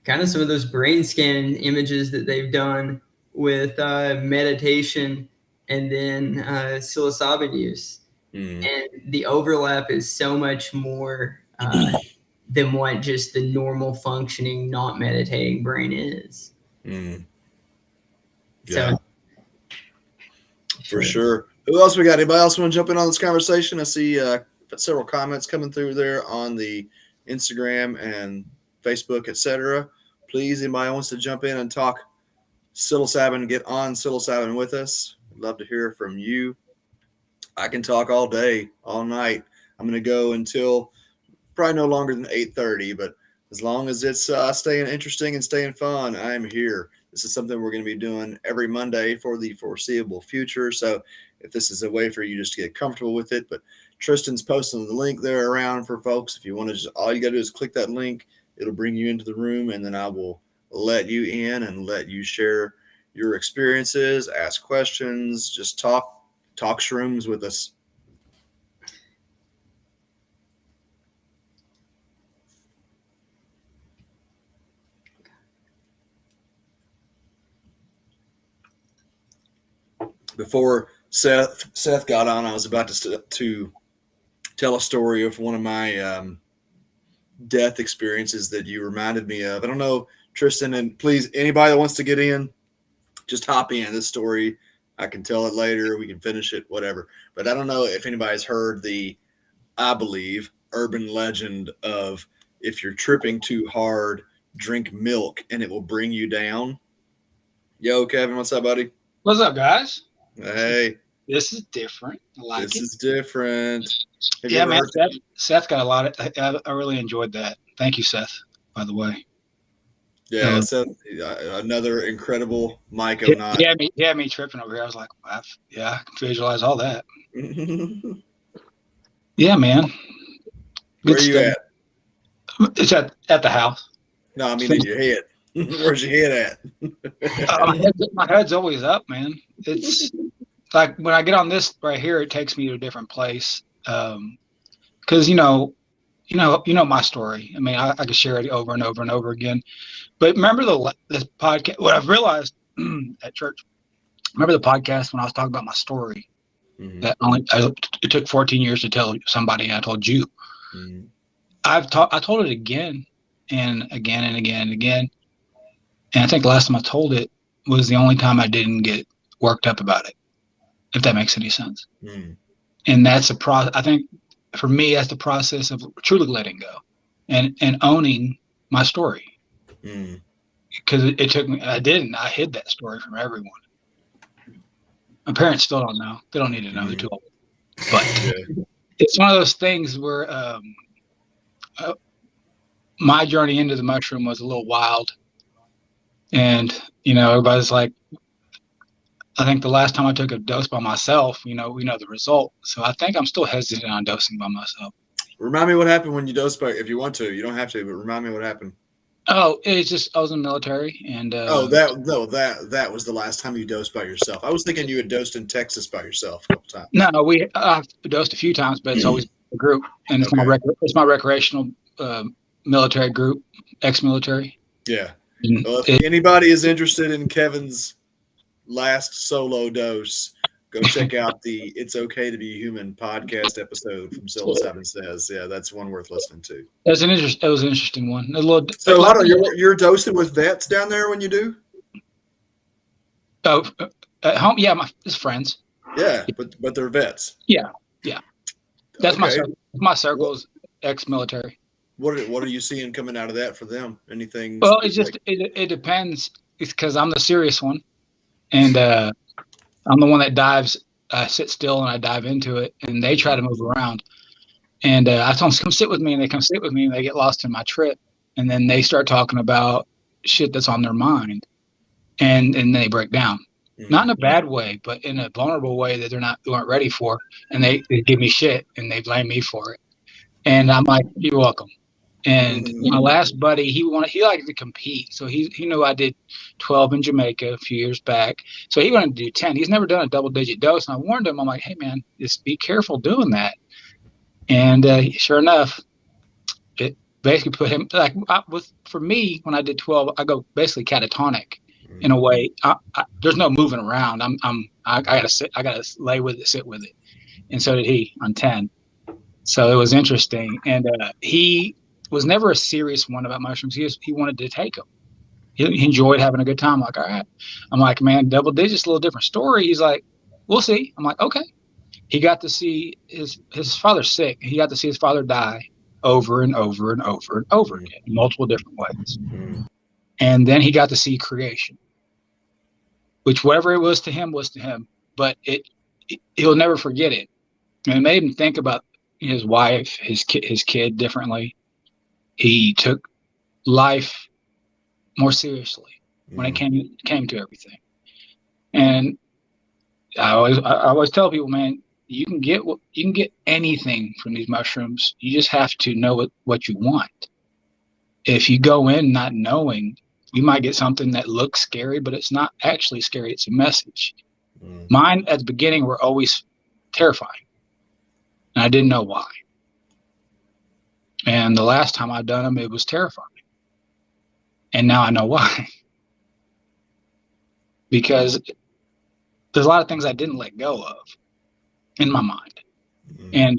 kind of some of those brain scan images that they've done with meditation and then psilocybin use. And the overlap is so much more than what just the normal functioning, not meditating brain is.
Yeah.
So,
for sure. Who else we got? Anybody else want to jump in on this conversation? I see several comments coming through there on the Instagram and Facebook, etc. Please, anybody wants to jump in and talk psilocybin, get on psilocybin with us. I'd love to hear from you. I can talk all day, all night. I'm going to go until probably no longer than 8:30, but as long as it's staying interesting and staying fun, I'm here. This is something we're going to be doing every Monday for the foreseeable future. So if this is a way for you just to get comfortable with it, but Tristan's posting the link there around for folks. If you want to, all you got to do is click that link. It'll bring you into the room, and then I will let you in and let you share your experiences, ask questions, just talk shrooms with us. Before Seth got on, I was about to tell a story of one of my death experiences that you reminded me of. I don't know, Tristan, and please, anybody that wants to get in, just hop in. This story, I can tell it later. We can finish it, whatever. But I don't know if anybody's heard I believe, urban legend of if you're tripping too hard, drink milk and it will bring you down. Yo, Kevin, what's up, buddy?
What's up, guys?
Hey.
This is different. I like
this
it.
Is different.
Yeah, man. Seth got a lot of. I really enjoyed that. Thank you, Seth. By the way.
Yeah, Seth, another incredible Mike
He
O'Neill.
had me tripping over here. I was like, I can visualize all that. Yeah, man.
Where are you at?
It's at the house.
No, I mean in your head. Where's your head at?
My head's always up, man. It's like when I get on this right here, it takes me to a different place. Because you know my story. I mean, I could share it over and over and over again. But remember this podcast? What I've realized at church. Remember the podcast when I was talking about my story?
Mm-hmm.
That it took 14 years to tell somebody. I told you.
Mm-hmm.
I told it again and again and again and again. And I think the last time I told it was the only time I didn't get worked up about it. If that makes any sense.
Mm-hmm.
And that's the process. I think for me, that's the process of truly letting go and owning my story. Because it took me. I hid that story from everyone. My parents still don't know. They don't need to know. They're too old. But it's one of those things where my journey into the mushroom was a little wild. And, everybody's like, I think the last time I took a dose by myself, we know the result. So I think I'm still hesitant on dosing by myself.
Remind me what happened when you dosed if you want to. You don't have to, but remind me what happened.
Oh, it's just I was in the military, and
that was the last time you dosed by yourself. I was thinking you had dosed in Texas by yourself a couple times.
No, I've dosed a few times, but it's always a group, and it's my recreational military group, ex-military.
Yeah. Well, if anybody is interested in Kevin's last solo dose, go check out the "It's Okay to Be Human" podcast episode from Psilocybin Says. Yeah, that's one worth listening to.
It was an interesting one.
So, you're dosing with vets down there when you do?
Oh, at home, yeah, it's friends.
Yeah, but they're vets.
Yeah. That's my circle. My circle's ex-military.
What are you seeing coming out of that for them? Anything?
Well, it's just it depends. It's because I'm the serious one, and I'm the one that dives. I sit still and I dive into it, and they try to move around. And I tell them, come sit with me, and they come sit with me, and they get lost in my trip. And then they start talking about shit that's on their mind. And they break down. Mm-hmm. Not in a bad way, but in a vulnerable way that they weren't ready for. And they give me shit, and they blame me for it. And I'm like, you're welcome. And my last buddy, he liked to compete. So he knew I did 12 in Jamaica a few years back. So he wanted to do 10. He's never done a double-digit dose. And I warned him, I'm like, hey, man, just be careful doing that. And sure enough, it basically put him, for me, when I did 12, I go basically catatonic in a way. There's no moving around. I got to lay with it, sit with it. And so did he on 10. So it was interesting. And he was never a serious one about mushrooms. He wanted to take them. He enjoyed having a good time. I'm like, all right. I'm like, man, double digits, a little different story. He's like, we'll see. I'm like, okay. He got to see his father's sick. He got to see his father die over and over and over and over again in multiple different ways. And then he got to see creation, which whatever it was to him, but he'll never forget it. And it made him think about his wife, his kid differently. He took life more seriously when it came to everything. And I always tell people, man, you can get anything from these mushrooms. You just have to know what you want. If you go in not knowing, you might get something that looks scary, but it's not actually scary. It's a message. Mine at the beginning were always terrifying, and I didn't know why. And the last time I've done them, it was terrifying. And now I know why. Because there's a lot of things I didn't let go of in my mind. And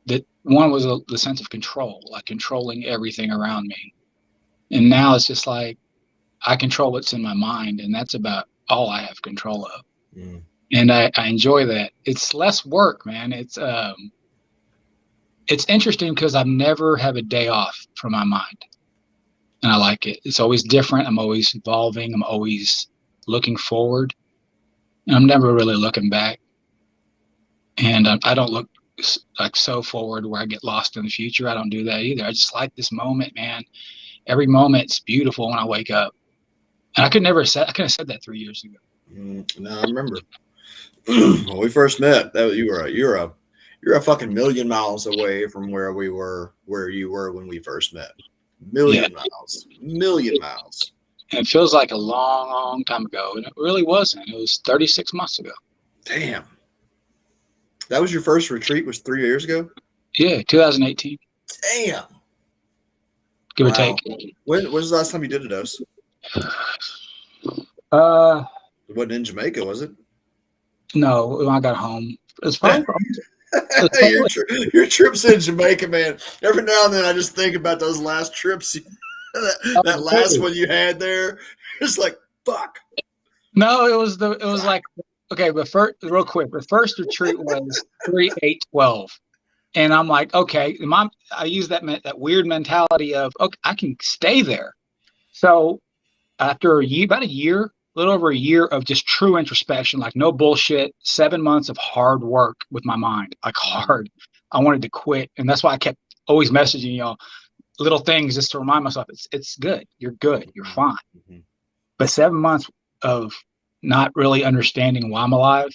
that one was the sense of control, like controlling everything around me. And now it's just like I control what's in my mind, and that's about all I have control of. And I enjoy that. It's less work, man. It's interesting because I never have a day off from my mind. And I like it. It's always different. I'm always evolving. I'm always looking forward. And I'm never really looking back. And I don't look like so forward where I get lost in the future. I don't do that either. I just like this moment, man. Every moment's beautiful when I wake up. And I could have said that 3 years ago.
No, I remember when we first met. You're a fucking million miles away from where you were when we first met. Million miles.
And it feels like a long, long time ago, and it really wasn't. It was 36 months ago.
Damn. That was your first retreat, was 3 years ago?
Yeah, 2018.
Damn.
Give or
Wow.
take.
When was the last time you did a dose?
Uh,
It wasn't in Jamaica, was it?
no, when I got home. It's probably
your trips in Jamaica, man. Every now and then I just think about those last trips. that last one you had there. It's like, fuck.
No, it was like, okay, but first, real quick, the first retreat was 3-8-12. And I'm like, okay, I use that weird mentality of, okay, I can stay there. So after about a year, a little over a year of just true introspection, like no bullshit, 7 months of hard work with my mind, like hard. I wanted to quit. And that's why I kept always messaging y'all little things just to remind myself, it's good. You're good. You're fine. Mm-hmm. But 7 months of not really understanding why I'm alive,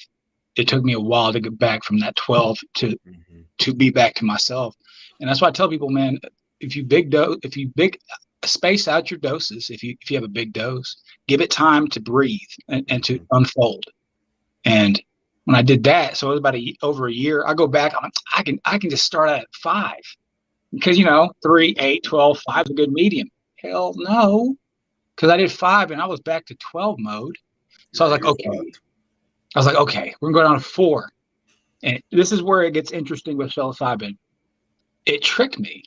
it took me a while to get back from that 12 to be back to myself. And that's why I tell people, man, if you space out your doses, if you have a big dose, give it time to breathe and to unfold. And when I did that, so it was about over a year, I go back, I'm like, I can just start out at 5 because 3, 8, 12, 5 is a good medium. Hell no. Because I did 5 and I was back to 12 mode. So I was like, okay, we're gonna go down to 4. And this is where it gets interesting with psilocybin. It tricked me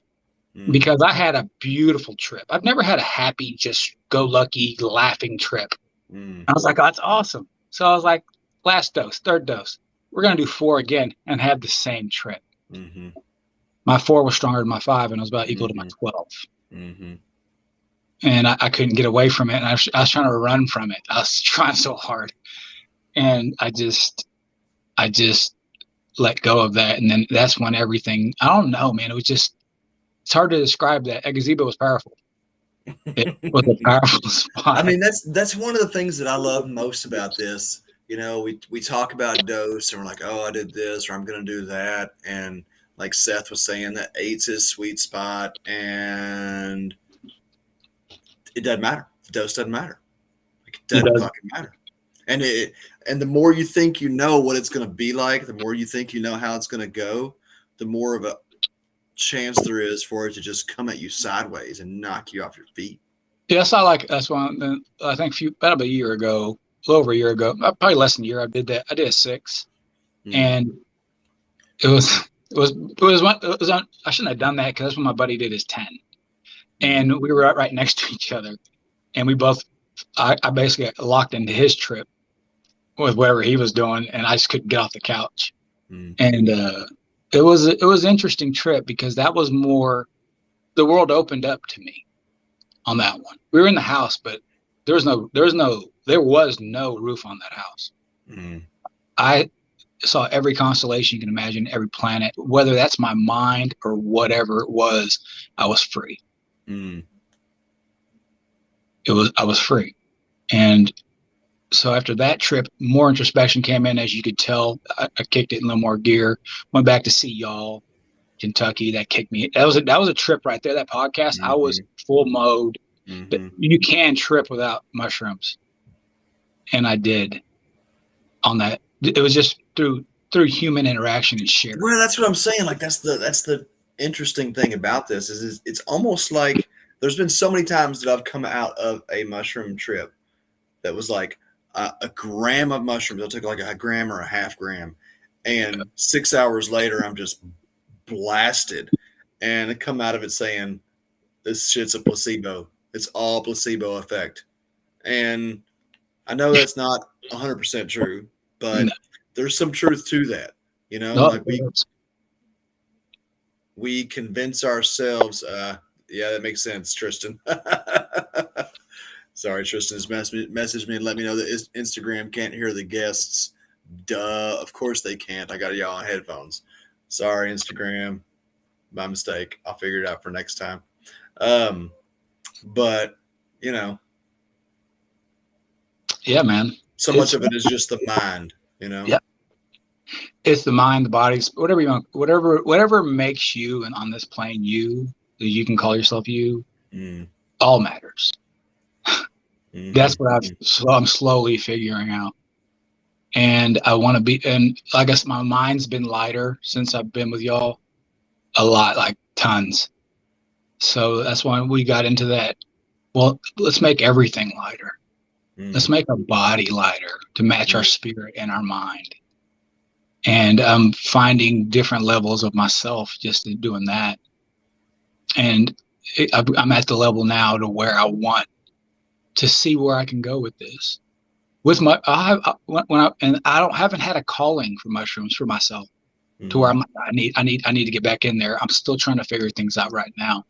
because I had a beautiful trip. I've never had a happy, just go lucky, laughing trip. I was like, oh, that's awesome. So I was like, last dose, third dose, we're going to do 4 again and have the same trip. My 4 was stronger than my 5 and it was about equal to my 12. And I couldn't get away from it. And I was trying to run from it. I was trying so hard. And I just let go of that. And then that's when everything, I don't know, man, it's hard to describe that. A gazebo was powerful. It was a powerful spot.
I mean, that's one of the things that I love most about this. We talk about dose and we're like, oh, I did this or I'm going to do that. And like Seth was saying, that 8's his sweet spot and it doesn't matter. The dose doesn't matter. Like, it doesn't fucking matter. And the more you think you know what it's going to be like, the more you think you know how it's going to go, the more of a chance there is for it to just come at you sideways and knock you off your feet.
Yeah, that's one. I think about a year ago, a little over a year ago, probably less than a year. I did that. I did a 6, and it was on. I shouldn't have done that because that's when my buddy did his 10, and we were right next to each other, and we both. I basically got locked into his trip with whatever he was doing, and I just couldn't get off the couch. And it was an interesting trip because that was more. The world opened up to me on that one. We were in the house, but there was no roof on that house. I saw every constellation you can imagine, every planet, whether that's my mind or whatever it was. I was free. I was free. And so after that trip, more introspection came in, as you could tell. I kicked it in a little more gear, went back to see y'all, Kentucky. That kicked me. That was a trip right there. That podcast, I was full mode. You can trip without mushrooms. And I did on that. It was just through human interaction and share.
Well, that's what I'm saying. Like that's the interesting thing about this is it's almost like there's been so many times that I've come out of a mushroom trip that was like a gram of mushrooms. I took like a gram or a half gram, and 6 hours later, I'm just blasted, and I come out of it saying, "This shit's a placebo. It's all placebo effect." And I know that's not 100% true, but there's some truth to that. Like we convince ourselves. Yeah, that makes sense, Tristan. Sorry, Tristan has messaged me and let me know that Instagram can't hear the guests. Duh, of course they can't. I got y'all on headphones. Sorry, Instagram. My mistake. I'll figure it out for next time. But,
Yeah, man.
So much of it is just the mind,
Yeah. It's the mind, the body, whatever you want, whatever makes you, and on this plane, you can call yourself you, all matters. That's what I'm slowly figuring out. and I want to be, and I guess my mind's been lighter since I've been with y'all a lot, like tons. So that's why we got into that. Well, let's make everything lighter. Let's make our body lighter to match our spirit and our mind. And I'm finding different levels of myself just in doing that. And I'm at the level now to where I want to see where I can go with this. With my, haven't had a calling for mushrooms for myself to where I need to get back in there. I'm still trying to figure things out right now.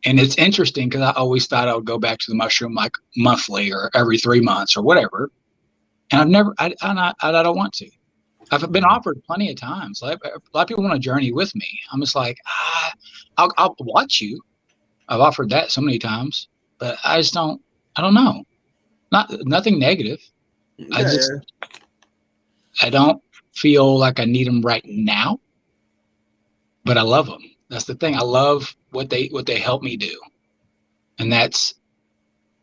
And it's interesting because I always thought I would go back to the mushroom like monthly or every 3 months or whatever. And I don't want to. I've been offered plenty of times. Like, a lot of people want to journey with me. I'm just like, I'll watch you. I've offered that so many times, but I don't know. Nothing negative.
Yeah,
I don't feel like I need them right now, but I love them. That's the thing. I love what they help me do, and that's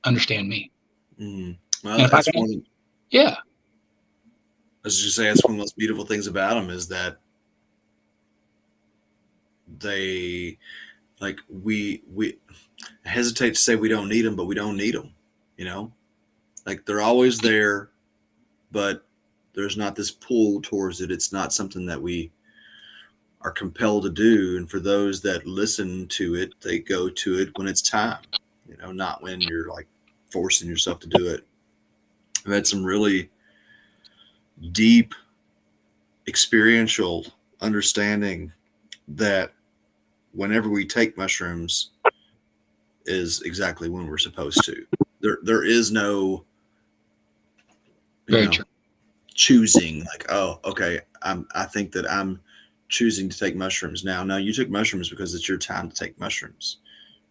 understand me.
Well, that's one.
Yeah.
I was just saying, that's one of the most beautiful things about them is that they, like, we hesitate to say we don't need them, but we don't need them. You know, like they're always there, but there's not this pull towards it. It's not something that we are compelled to do. And for those that listen to it, they go to it when it's time, you know, not when you're like forcing yourself to do it. I've had some really deep experiential understanding that whenever we take mushrooms is exactly when we're supposed to. There is no choosing like, oh, okay, I think that I'm choosing to take mushrooms now. No, you took mushrooms because it's your time to take mushrooms.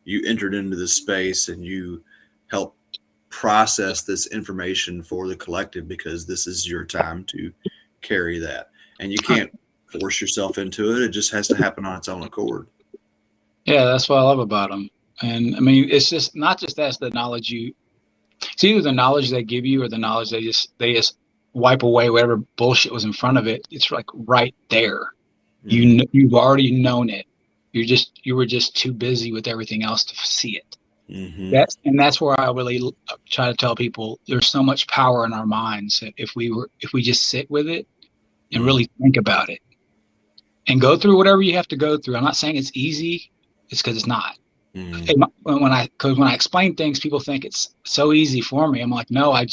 You entered into this space and you helped process this information for the collective because this is your time to carry that. And you can't force yourself into it. It just has to happen on its own accord.
Yeah, that's what I love about them. And I mean, it's just not just that's the knowledge it's either the knowledge they give you or the knowledge they just wipe away whatever bullshit was in front of it. It's like right there. You've already known it. You were just too busy with everything else to see it. That's where I really try to tell people there's so much power in our minds that if we just sit with it and really think about it and go through whatever you have to go through. I'm not saying it's easy. It's because it's not. When I explain things, people think it's so easy for me. I'm like, no, I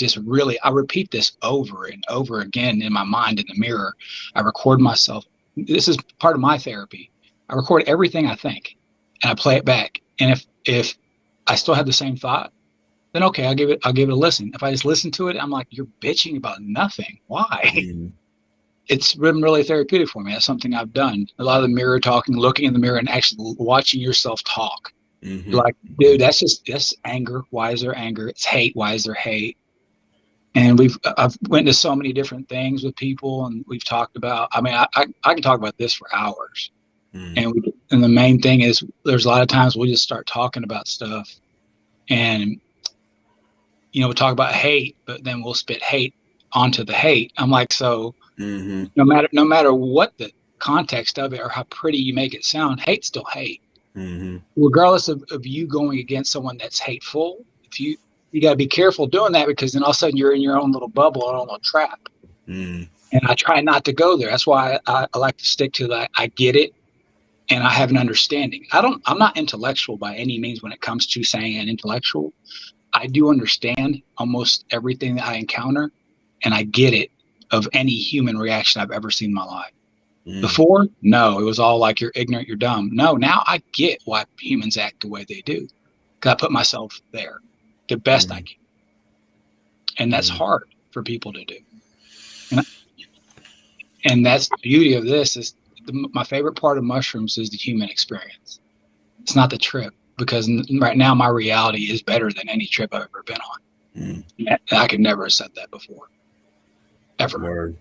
repeat this over and over again in my mind in the mirror. I record myself. This is part of my therapy. I record everything I think and I play it back. And if I still have the same thought, then okay, I'll give it a listen. If I just listen to it, I'm like, you're bitching about nothing. Why? It's been really therapeutic for me. That's something I've done. A lot of the mirror talking, looking in the mirror and actually watching yourself talk. Like, dude, that's anger. Why is there anger? It's hate. Why is there hate? And I've went to so many different things with people and we've talked about, I mean, I can talk about this for hours. And the main thing is there's a lot of times we'll just start talking about stuff and, you know, we'll talk about hate, but then we'll spit hate onto the hate. I'm like, so no matter what the context of it or how pretty you make it sound, hate's still hate. Regardless of you going against someone that's hateful, if you got to be careful doing that because then all of a sudden you're in your own little bubble, or own little trap. And I try not to go there. That's why I like to stick to that. I get it. And I have an understanding. I'm not intellectual by any means when it comes to saying intellectual. I do understand almost everything that I encounter and I get it of any human reaction I've ever seen in my life. Before, no, it was all like, you're ignorant, you're dumb. No, now I get why humans act the way they do. Because I put myself there the best I can. And that's hard for people to do. And that's the beauty of this is my favorite part of mushrooms is the human experience. It's not the trip, because right now my reality is better than any trip I've ever been on. I could never have said that before, ever.
Word.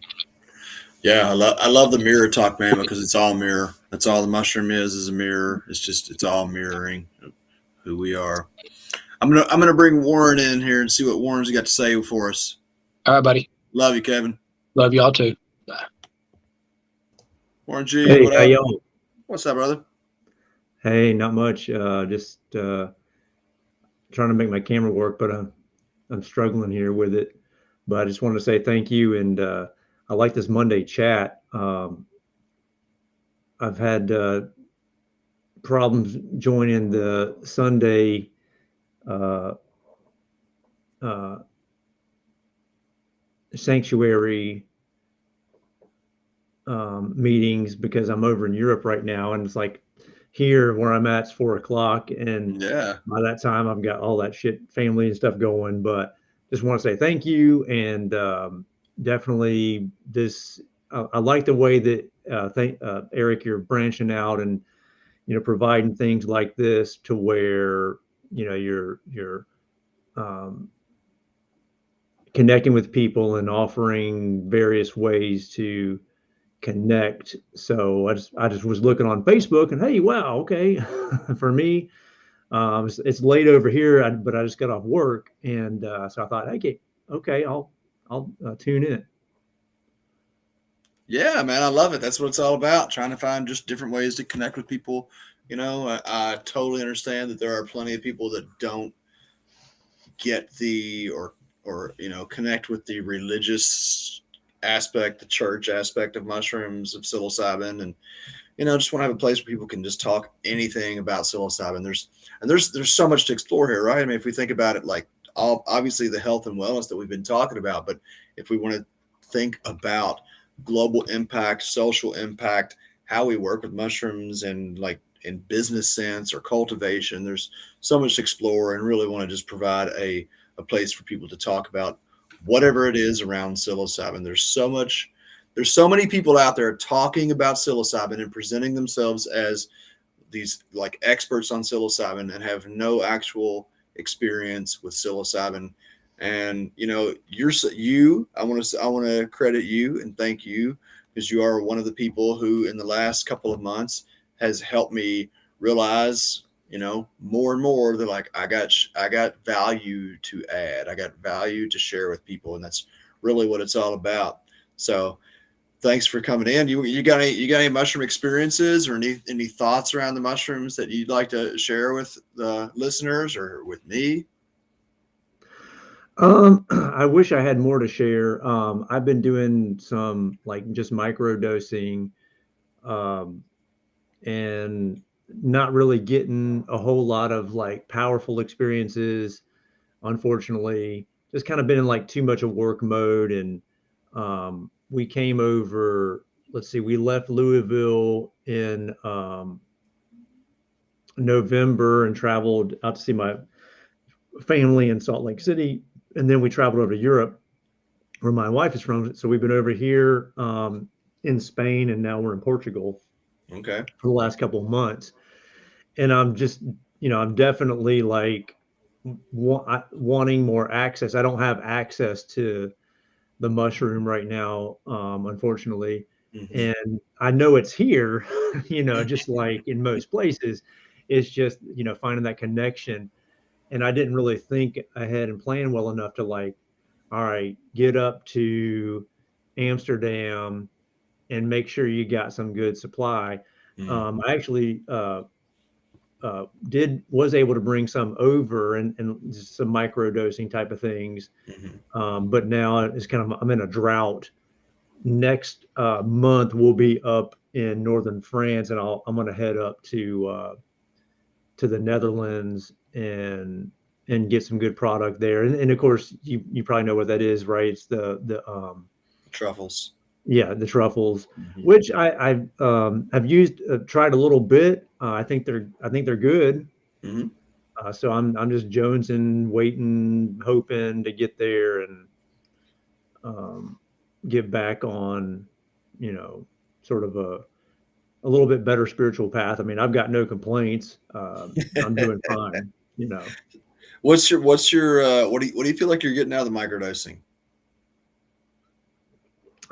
Yeah, I love the mirror talk, man, because it's all mirror. That's all the mushroom is a mirror. It's all mirroring who we are. I'm gonna bring Warren in here and see what Warren's got to say for us.
All right, buddy.
Love you, Kevin.
Love y'all too. Bye.
Warren G,
Hey,
what
how
up?
y'all?
What's up, brother?
Hey, not much. Just trying to make my camera work, but I'm struggling here with it. But I just wanted to say thank you, and I like this Monday chat. I've had problems joining the Sunday uh, uh, sanctuary meetings because I'm over in Europe right now, and it's like here where I'm at, it's 4 o'clock, and
Yeah.
by that time I've got all that shit, family and stuff going. But just want to say thank you, and definitely this. I like the way that Eric, you're branching out and providing things like this to where you're um, connecting with people and offering various ways to connect. So I just was looking on Facebook and hey, wow, okay, for me, it's late over here, but I just got off work, and so I thought, okay, I'll tune in.
Yeah, man, I love it. That's what it's all about. Trying to find just different ways to connect with people. I totally understand that there are plenty of people that don't get or connect with the religious aspect, the church aspect of mushrooms, of psilocybin, and just want to have a place where people can just talk anything about psilocybin. There's so much to explore here, right? I mean, if we think about it, like obviously the health and wellness that we've been talking about, but if we want to think about global impact, social impact, how we work with mushrooms and like in business sense or cultivation, there's so much to explore, and really want to just provide a place for people to talk about whatever it is around psilocybin. There's so many people out there talking about psilocybin and presenting themselves as these like experts on psilocybin and have no actual experience with psilocybin. And I want to credit you and thank you, because you are one of the people who in the last couple of months has helped me realize, more and more that like I got value to add. I got value to share with people, and that's really what it's all about. So thanks for coming in. You got any mushroom experiences or any thoughts around the mushrooms that you'd like to share with the listeners or with me?
I wish I had more to share. I've been doing some like just micro dosing, and not really getting a whole lot of like powerful experiences, unfortunately. Just kind of been in like too much of work mode. And we came over, let's see, we left Louisville in November and traveled out to see my family in Salt Lake City. And then we traveled over to Europe, where my wife is from. So we've been over here in Spain, and now we're in Portugal.
Okay.
For the last couple of months. And I'm just, I'm definitely like wanting more access. I don't have access to the mushroom right now, unfortunately.
Mm-hmm.
And I know it's here, just like in most places. It's just, finding that connection. And I didn't really think ahead and plan well enough to like, all right, get up to Amsterdam and make sure you got some good supply. I actually was able to bring some over and just some micro dosing type of things.
Mm-hmm.
But now it's I'm in a drought. Next month we'll be up in northern France, and I'm going to head up to the Netherlands and get some good product there. And of course you probably know what that is, right? It's the
truffles.
Yeah, the truffles,
Mm-hmm.
which I've used, tried a little bit. I think they're good.
Mm-hmm.
So I'm just jonesing, waiting, hoping to get there and get back on, sort of a little bit better spiritual path. I mean, I've got no complaints. I'm doing fine.
What do you feel like you're getting out of the microdosing?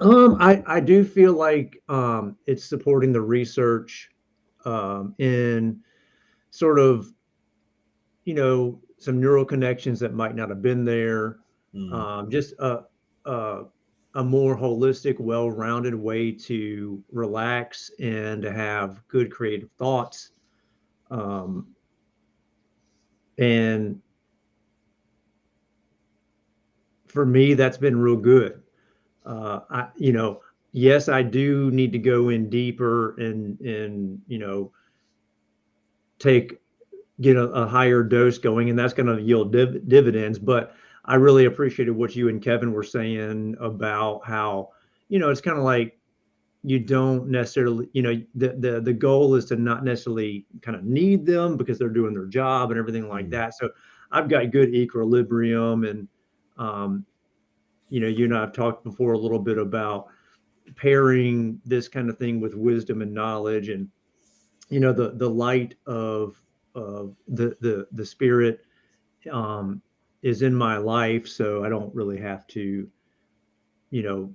I do feel like it's supporting the research in sort of, some neural connections that might not have been there. Just a more holistic, well-rounded way to relax and to have good creative thoughts. And for me, that's been real good. Yes, I do need to go in deeper and take get a higher dose going, and that's going to yield dividends. But I really appreciated what you and Kevin were saying about how it's kind of like you don't necessarily the goal is to not necessarily kind of need them because they're doing their job and everything like that. So I've got good equilibrium, and um, you and I have talked before a little bit about pairing this kind of thing with wisdom and knowledge, and the light of the spirit is in my life, so I don't really have to you know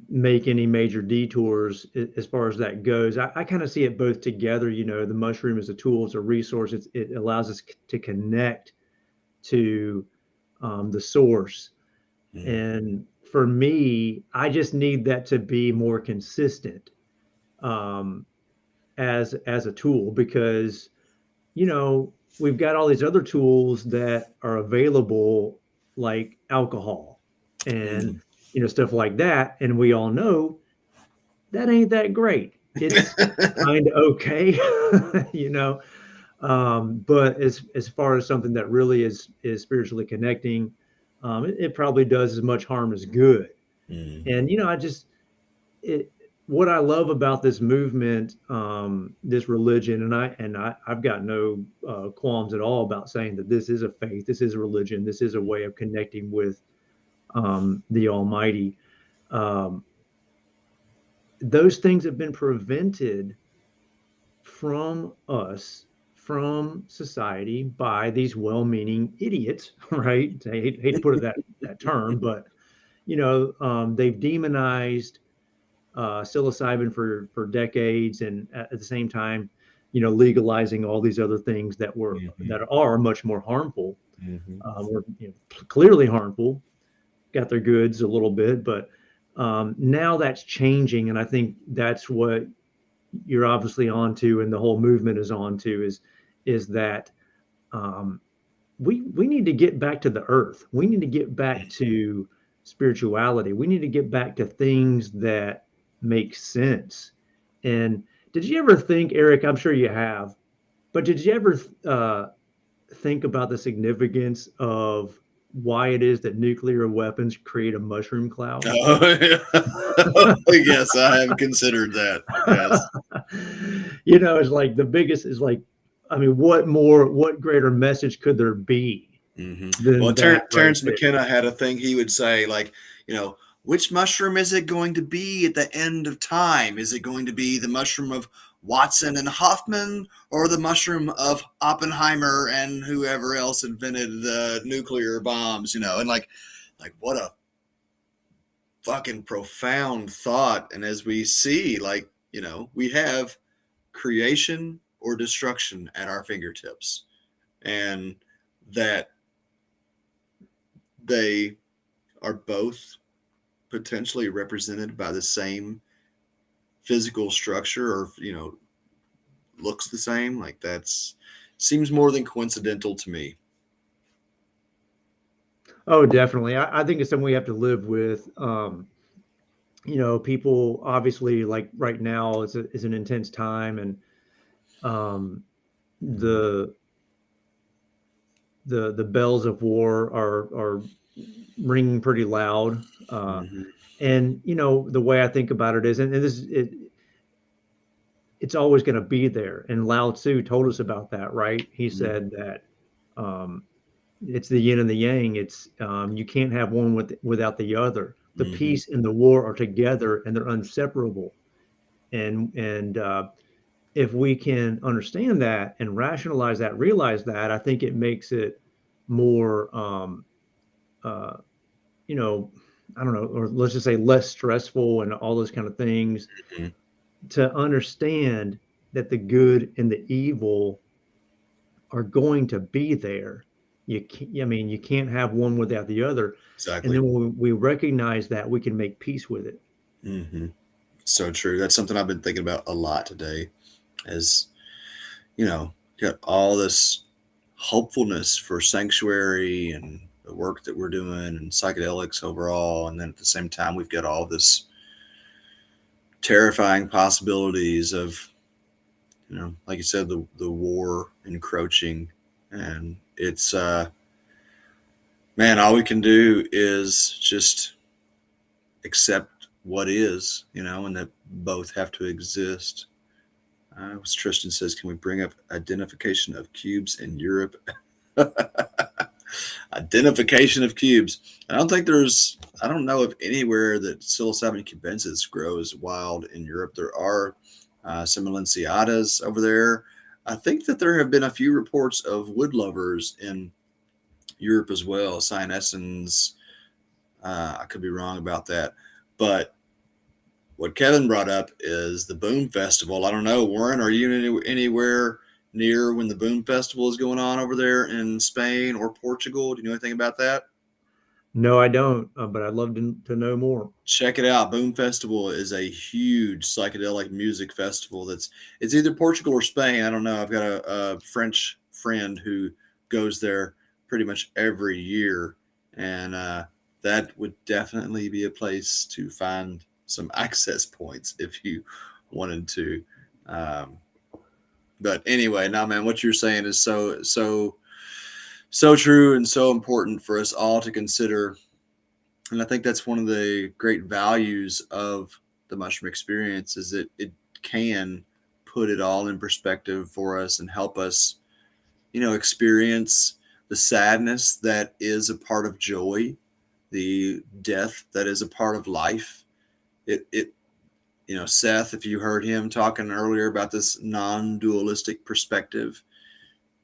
make any major detours as far as that goes. I kind of see it both together. The mushroom is a tool, it's a resource. It allows us to connect to the source. And for me, I just need that to be more consistent as a tool, because we've got all these other tools that are available, like alcohol and stuff like that, and we all know that ain't that great. It's kind of okay, but as far as something that really is spiritually connecting, it probably does as much harm as good. And what I love about this movement, this religion, and I've got no qualms at all about saying that this is a faith, this is a religion, this is a way of connecting with the Almighty. Those things have been prevented from us, from society, by these well-meaning idiots, right? I hate to put it that term, but they've demonized psilocybin for decades, and at the same time, legalizing all these other things that are much more harmful, or clearly harmful. Got their goods a little bit, but now that's changing, and I think that's what you're obviously onto, and the whole movement is onto, is that we need to get back to the earth. We need to get back to spirituality. We need to get back to things that make sense. And did you ever think, Eric, I'm sure you have, but did you ever think about the significance of why it is that nuclear weapons create a mushroom cloud?
Oh, yeah. Yes, I have considered that. Yes.
It's like the biggest is like, I mean, what greater message could there be?
Well, Terrence McKenna had a thing he would say, like, which mushroom is it going to be at the end of time? Is it going to be the mushroom of Watson and Hoffman, or the mushroom of Oppenheimer and whoever else invented the nuclear bombs? And like what a fucking profound thought. And as we see, we have creation or destruction at our fingertips, and that they are both potentially represented by the same physical structure, or looks the same. Like, that's seems more than coincidental to me.
Oh, definitely. I think it's something we have to live with. People obviously, like right now is an intense time, and the bells of war are ringing pretty loud. And the way I think about it is, and it's always going to be there. And Lao Tzu told us about that, right? He said that it's the yin and the yang. It's you can't have one without the other. The peace and the war are together, and they're inseparable. And if we can understand that and rationalize that, realize that, I think it makes it more, I don't know, or let's just say less stressful and all those kind of things, to understand that the good and the evil are going to be there. you can't have one without the other. And
Exactly.
then when we recognize that, we can make peace with it.
Mm-hmm. So true. That's something I've been thinking about a lot today. As got all this hopefulness for sanctuary and the work that we're doing and psychedelics overall, and then at the same time we've got all this terrifying possibilities of, like you said, the war encroaching, and it's man, all we can do is just accept what is, and that both have to exist. As Tristan says, can we bring up identification of cubes in Europe? Identification of cubes. I don't know of anywhere that psilocybin cubensis grows wild in Europe. There are some Linciatas over there. I think that there have been a few reports of wood lovers in Europe as well. Cyanescens. I could be wrong about that. But what Kevin brought up is the Boom Festival. I don't know, Warren, are you anywhere near when the Boom Festival is going on over there in Spain or Portugal? Do you know anything about that?
No, I don't, but I'd love to know more.
Check it out. Boom Festival is a huge psychedelic music festival. It's either Portugal or Spain. I don't know. I've got a French friend who goes there pretty much every year, and that would definitely be a place to find some access points if you wanted to. But anyway, now, man, what you're saying is so true and so important for us all to consider. And I think that's one of the great values of the mushroom experience, is that it can put it all in perspective for us and help us, experience the sadness that is a part of joy, the death that is a part of life. Seth, if you heard him talking earlier about this non-dualistic perspective,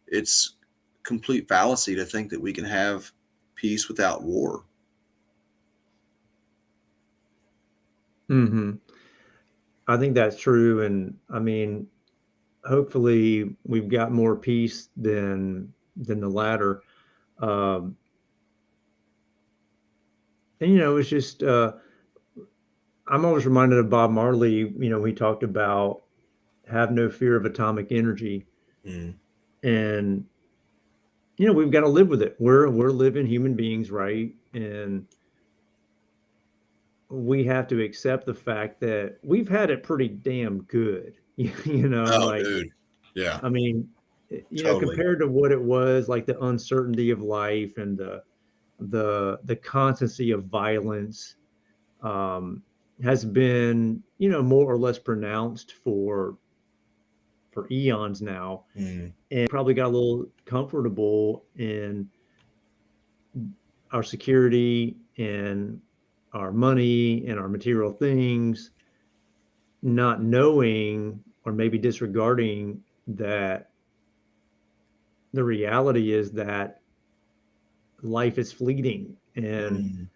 it's complete fallacy to think that we can have peace without war.
Mm-hmm. I think that's true. And I mean, hopefully we've got more peace than the latter. Um, and, it's just, I'm always reminded of Bob Marley. He talked about have no fear of atomic energy.
Mm.
And, we've got to live with it. We're living human beings, right? And we have to accept the fact that we've had it pretty damn good.
Oh, dude. Yeah.
I mean,
Totally.
compared to what it was, like the uncertainty of life and the constancy of violence has been, more or less pronounced for eons now.
Mm.
And probably got a little comfortable in our security and our money and our material things, not knowing or maybe disregarding that the reality is that life is fleeting. And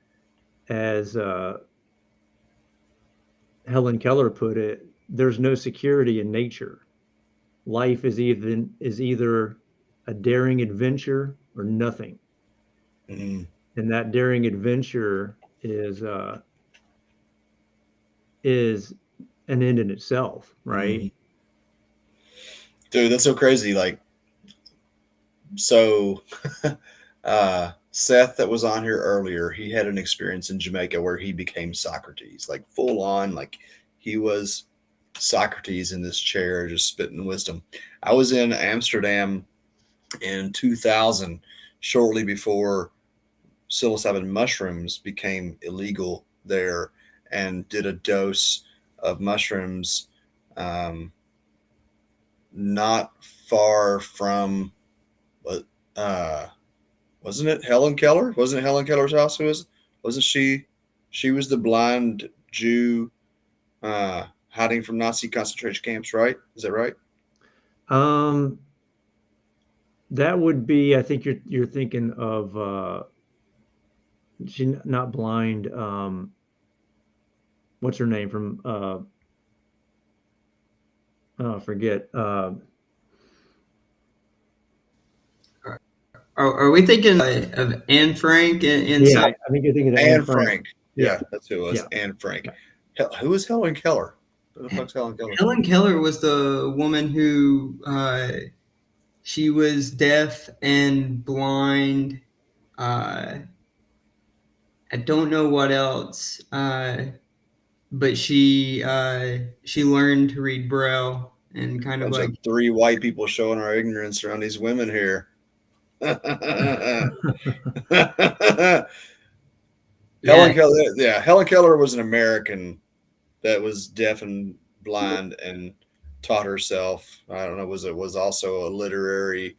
as Helen Keller put it, there's no security in nature. Life is either a daring adventure or nothing.
Mm.
And that daring adventure is an end in itself, right?
Mm. Dude, that's so crazy. Like, so Seth that was on here earlier, he had an experience in Jamaica where he became Socrates, like full on, like he was Socrates in this chair, just spitting wisdom. I was in Amsterdam in 2000, shortly before psilocybin mushrooms became illegal there, and did a dose of mushrooms not far from wasn't it Helen Keller? Wasn't it Helen Keller's house? Wasn't she? She was the blind Jew hiding from Nazi concentration camps, right? Is that right?
That would be, I think you're thinking of she not blind. What's her name from forget.
All Are we thinking of Anne Frank in
Yeah, I think you're thinking of
Anne Frank.
Yeah.
Yeah, that's who it was.
Yeah.
Anne Frank. Who was Helen Keller? Who the fuck's Helen Keller?
Helen Keller was the woman who she was deaf and blind. I don't know what else, but she learned to read Braille and kind of
Bunch
like
of three white people showing our ignorance around these women here. Helen Keller, Helen Keller was an American that was deaf and blind and taught herself. I don't know, was also a literary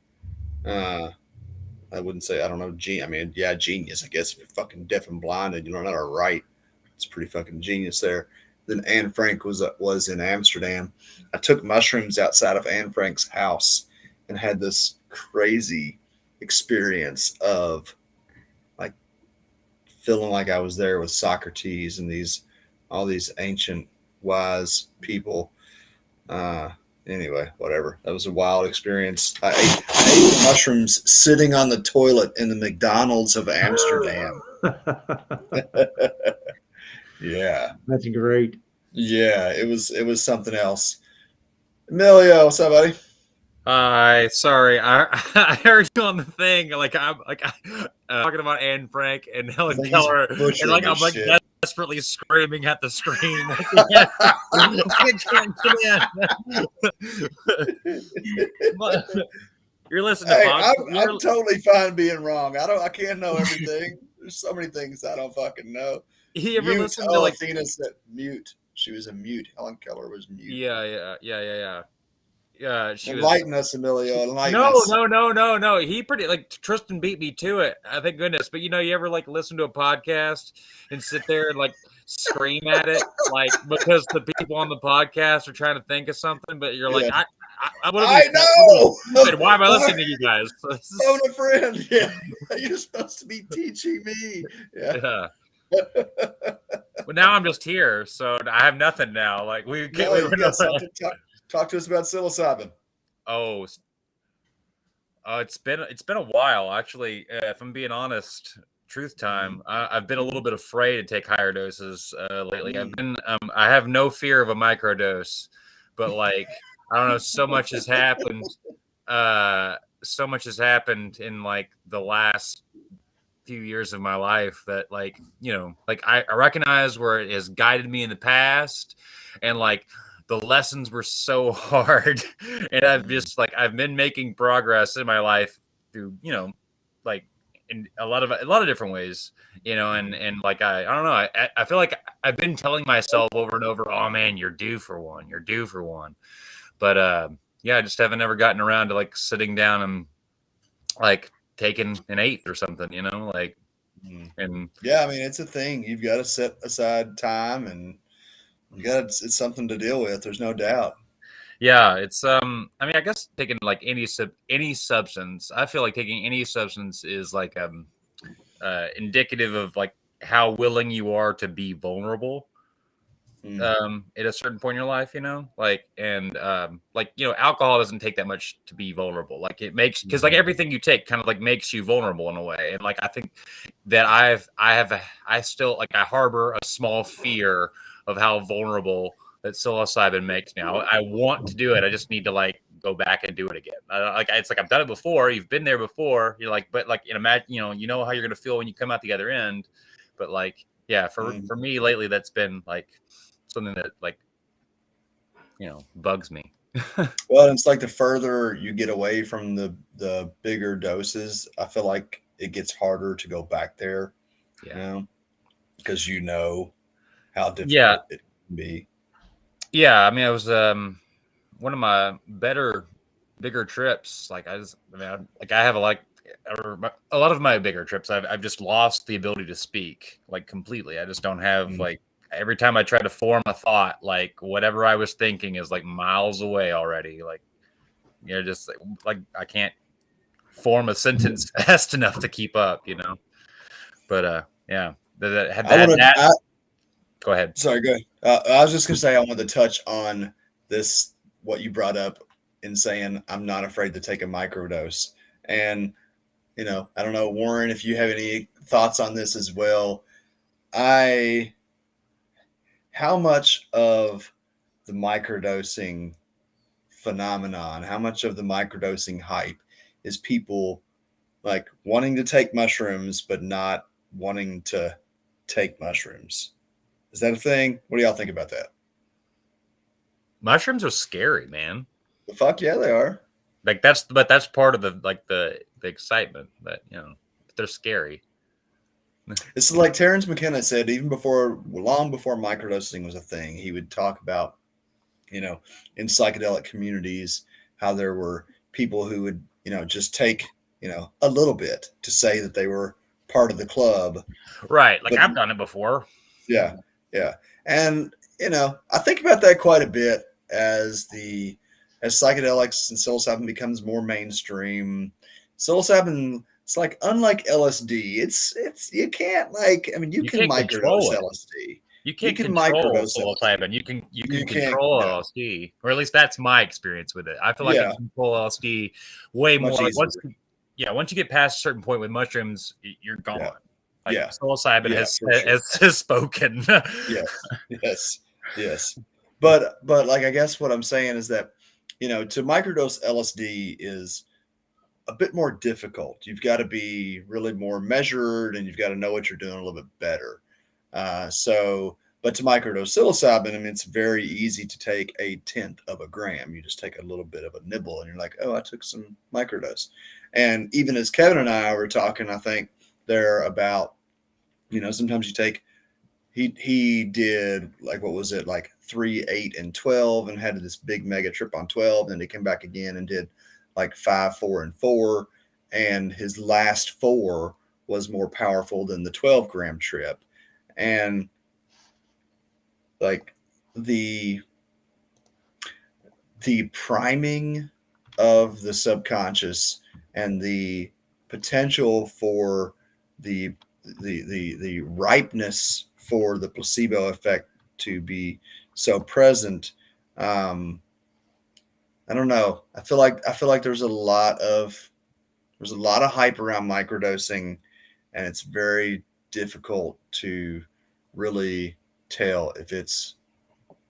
I wouldn't say, I don't know, genius, I guess. If you're fucking deaf and blind and you don't know how to write, it's pretty fucking genius there. Then Anne Frank was in Amsterdam. I took mushrooms outside of Anne Frank's house and had this crazy experience of like feeling like I was there with Socrates and all these ancient wise people. Anyway, whatever. That was a wild experience. I ate mushrooms sitting on the toilet in the McDonald's of Amsterdam. Yeah.
That's great.
Yeah, it was something else. Emilio, what's up, buddy?
Hi, sorry, I heard you on the thing. I'm talking about Anne Frank and Helen Keller, and I'm like desperately screaming at the screen. I can't get in. You're listening to
I'm totally fine being wrong. I can't know everything. There's so many things I don't fucking know.
You ever listen to like
Athena said mute? She was a mute. Helen Keller was mute.
Yeah. She
enlighten us, Emilio. Enlighten
no,
us.
No. He pretty like Tristan beat me to it. Thank goodness. But you ever like listen to a podcast and sit there and like scream at it, like because the people on the podcast are trying to think of something, but you're like,
I know.
Why am I listening to you guys?
I'm a friend. Yeah, you're supposed to be teaching me. Yeah.
Well, now I'm just here, so I have nothing now. Like
talk to us about psilocybin.
It's been a while actually. If I'm being honest, truth time, I've been a little bit afraid to take higher doses lately. I have no fear of a microdose, but like I don't know, so much has happened. So much has happened in like the last few years of my life that like I recognize where it has guided me in the past, and like the lessons were so hard, and I've been making progress in my life through like in a lot of different ways, and like I don't know, I feel like I've been telling myself over and over, oh man, you're due for one, but I just haven't ever gotten around to like sitting down and like taking an eighth or something, and
yeah, I mean, it's a thing. You've got to set aside time, and it's something to deal with. There's no doubt.
Yeah, it's I mean, I guess taking like any substance, I feel like taking any substance is like indicative of like how willing you are to be vulnerable. At a certain point in your life, alcohol doesn't take that much to be vulnerable. Like it makes, because like everything you take kind of like makes you vulnerable in a way. And like I think that I still like I harbor a small fear of how vulnerable that psilocybin makes me. I want to do it. I just need to like go back and do it again. It's like I've done it before. You've been there before. You're like, but like imagine you know how you're gonna feel when you come out the other end. But like for me lately, that's been like something that like bugs me.
Well, it's like the further you get away from the bigger doses, I feel like it gets harder to go back there. Because how difficult it can be.
I mean, I was one of my bigger trips, like I have a lot of my bigger trips, I've just lost the ability to speak like completely. I just don't have like, every time I try to form a thought, like whatever I was thinking is like miles away already. Like, just like I can't form a sentence fast enough to keep up, But go ahead.
Sorry, go ahead. I was just gonna say I wanted to touch on this, what you brought up in saying I'm not afraid to take a microdose, and I don't know, Warren, if you have any thoughts on this as well. How much of the microdosing phenomenon, how much of the microdosing hype is people like wanting to take mushrooms but not wanting to take mushrooms? Is that a thing? What do y'all think about that?
Mushrooms are scary, man.
The fuck yeah, they are.
Like that's part of the excitement that, they're scary.
It's like Terrence McKenna said, long before microdosing was a thing, he would talk about, in psychedelic communities, how there were people who would, just take, a little bit to say that they were part of the club.
Right. Like, I've done it before.
Yeah. Yeah. And, I think about that quite a bit as psychedelics and psilocybin becomes more mainstream. Psilocybin, it's like, unlike LSD, it's you can't you can microdose LSD.
You can't control psilocybin. You can control LSD, or at least that's my experience with it. I feel like I can control LSD way more. Like once you get past a certain point with mushrooms, you're gone. Psilocybin has spoken.
Yes. But like, I guess what I'm saying is that, to microdose LSD is a bit more difficult. You've got to be really more measured, and you've got to know what you're doing a little bit better. But to microdose psilocybin, it's very easy to take 1/10 of a gram. You just take a little bit of a nibble, and you're like, oh, I took some microdose. And even as Kevin and I were talking, I think they're about, sometimes you take. He did, like, what was it, like 3, 8, and 12, and had this big mega trip on 12. Then he came back again and did like 5, 4, and 4. And his last 4 was more powerful than the 12-gram trip. And like the priming of the subconscious and the potential for the ripeness for the placebo effect to be so present. I don't know. I feel like there's a lot of hype around microdosing, and it's very difficult to really tell if it's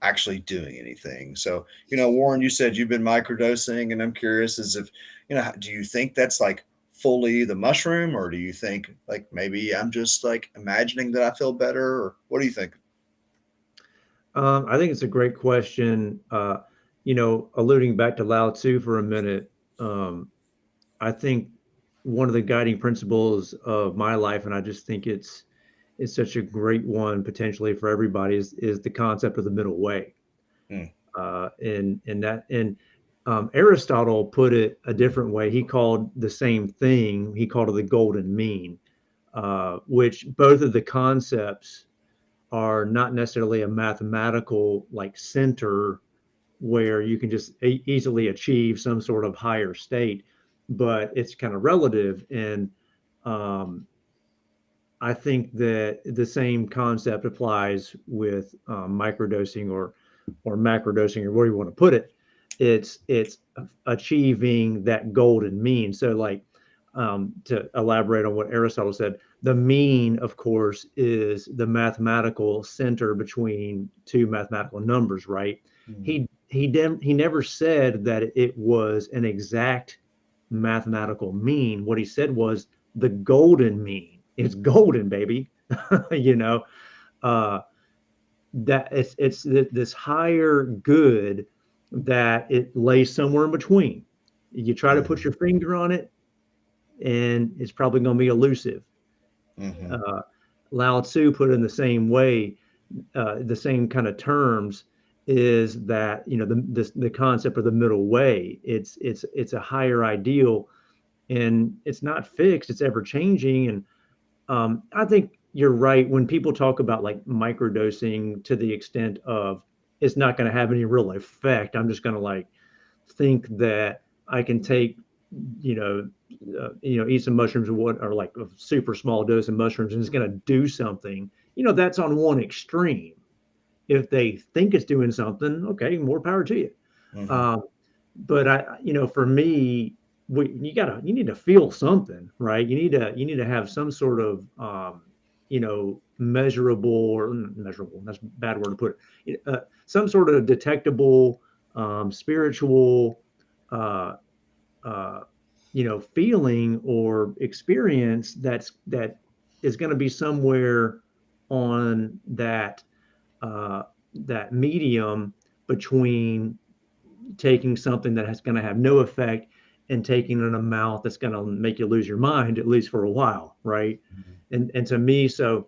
actually doing anything. So, Warren, you said you've been microdosing, and I'm curious as if, do you think that's like fully the mushroom, or do you think like maybe I'm just like imagining that I feel better, or what do you think?
I think it's a great question. Alluding back to Lao Tzu for a minute, I think one of the guiding principles of my life, and I just think it's such a great one potentially for everybody, is the concept of the middle way. Aristotle put it a different way. He called the same thing, he called it the golden mean, which both of the concepts are not necessarily a mathematical like center where you can just easily achieve some sort of higher state, but it's kind of relative. And I think that the same concept applies with microdosing or macrodosing, or where you want to put it. It's achieving that golden mean. So like, to elaborate on what Aristotle said, the mean, of course, is the mathematical center between two mathematical numbers, right? Mm-hmm. He never said that it was an exact mathematical mean. What he said was the golden mean. It's golden, baby. That it's this higher good that it lays somewhere in between. You try to put your finger on it, and it's probably going to be elusive. Mm-hmm. Lao Tzu put it in the same way, the same kind of terms, is that the concept of the middle way. It's a higher ideal, and it's not fixed. It's ever changing, and I think you're right when people talk about like microdosing to the extent of it's not going to have any real effect. I'm just going to like think that I can take, eat some mushrooms or like a super small dose of mushrooms and it's going to do something. That's on one extreme. If they think it's doing something, okay, more power to you. Mm-hmm. But for me, you need to feel something, right? You need to have some sort of measurable, that's a bad word to put it, some sort of detectable spiritual feeling or experience that is going to be somewhere on that medium between taking something that is going to have no effect and taking an amount that's going to make you lose your mind, at least for a while, right? And to me, so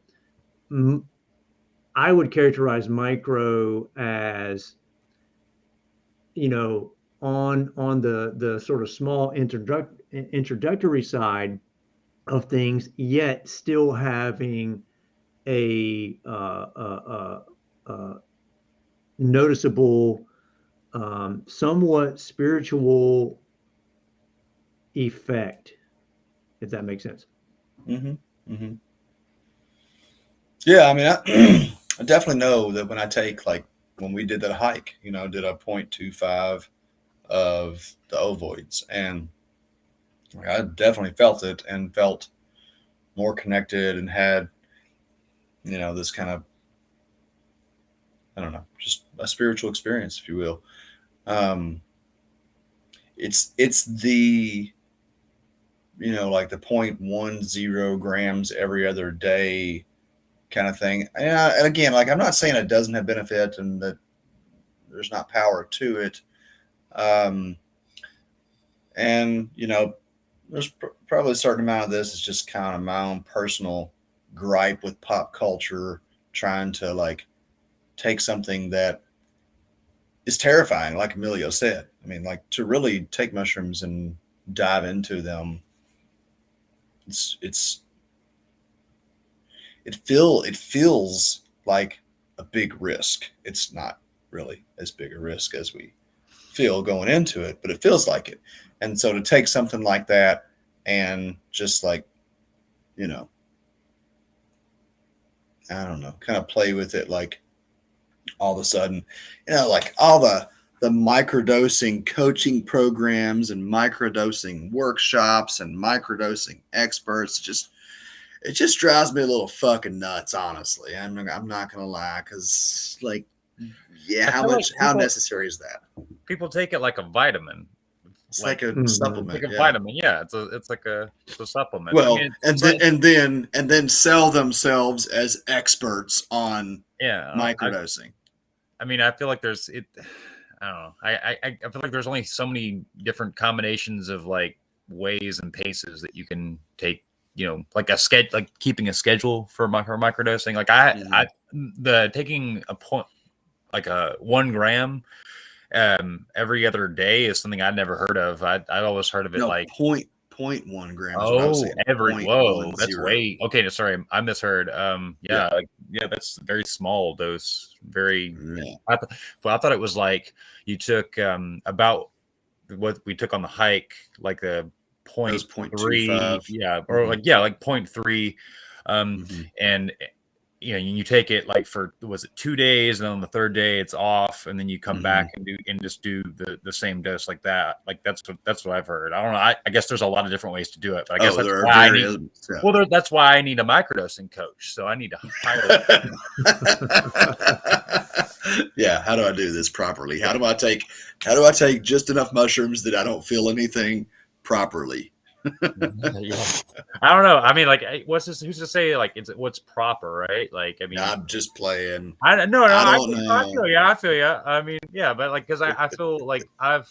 I would characterize micro as, on the sort of small introductory side of things, yet still having a noticeable, somewhat spiritual effect, if that makes sense.
Yeah, I mean, I definitely know that when I take, like, when we did that hike, did a 0.25 of the ovoids, and I definitely felt it and felt more connected and had, this kind of, I don't know, just a spiritual experience, if you will. It's the, like the 0.10 grams every other day kind of thing. And again, like, I'm not saying it doesn't have benefit and that there's not power to it. And, there's probably a certain amount of this is just kind of my own personal gripe with pop culture, trying to, like, take something that is terrifying, like Emilio said. I mean, like, to really take mushrooms and dive into them, it feels like a big risk. It's not really as big a risk as we feel going into it, but it feels like it. And so to take something like that and just, like, I don't know, kind of play with it, like, all of a sudden, like all the microdosing coaching programs and microdosing workshops and microdosing experts, it just drives me a little fucking nuts, honestly. I'm not gonna lie, because, like, yeah, how necessary is that?
People take it like a vitamin.
It's like a supplement.
Like a vitamin, yeah. It's like a supplement.
Well, and then sell themselves as experts on microdosing.
I mean, I feel like I don't know. I feel like there's only so many different combinations of, like, ways and paces that you can take. Like a schedule, like keeping a schedule for microdosing. Like taking a point, like a 1 gram every other day is something I'd never heard of. I'd always heard of it like
0.1 grams.
Whoa, that's way okay. Sorry, I misheard. That's a very small dose. I thought it was like you took about what we took on the hike, like a 0.3, yeah, or like 0.3, and you take it like for, was it 2 days, and then on the third day it's off, and then you come back and just do the same dose like that. Like that's what I've heard. I don't know. I guess there's a lot of different ways to do it, but I guess that's why I need a microdosing coach. So I need to hire.
Yeah, how do I do this properly? How do I take just enough mushrooms that I don't feel anything properly?
I don't know. I mean, like, who's to say, like, what's proper, right? Like, I mean,
I'm just playing.
I feel you. I mean, yeah, but, like, because I feel like I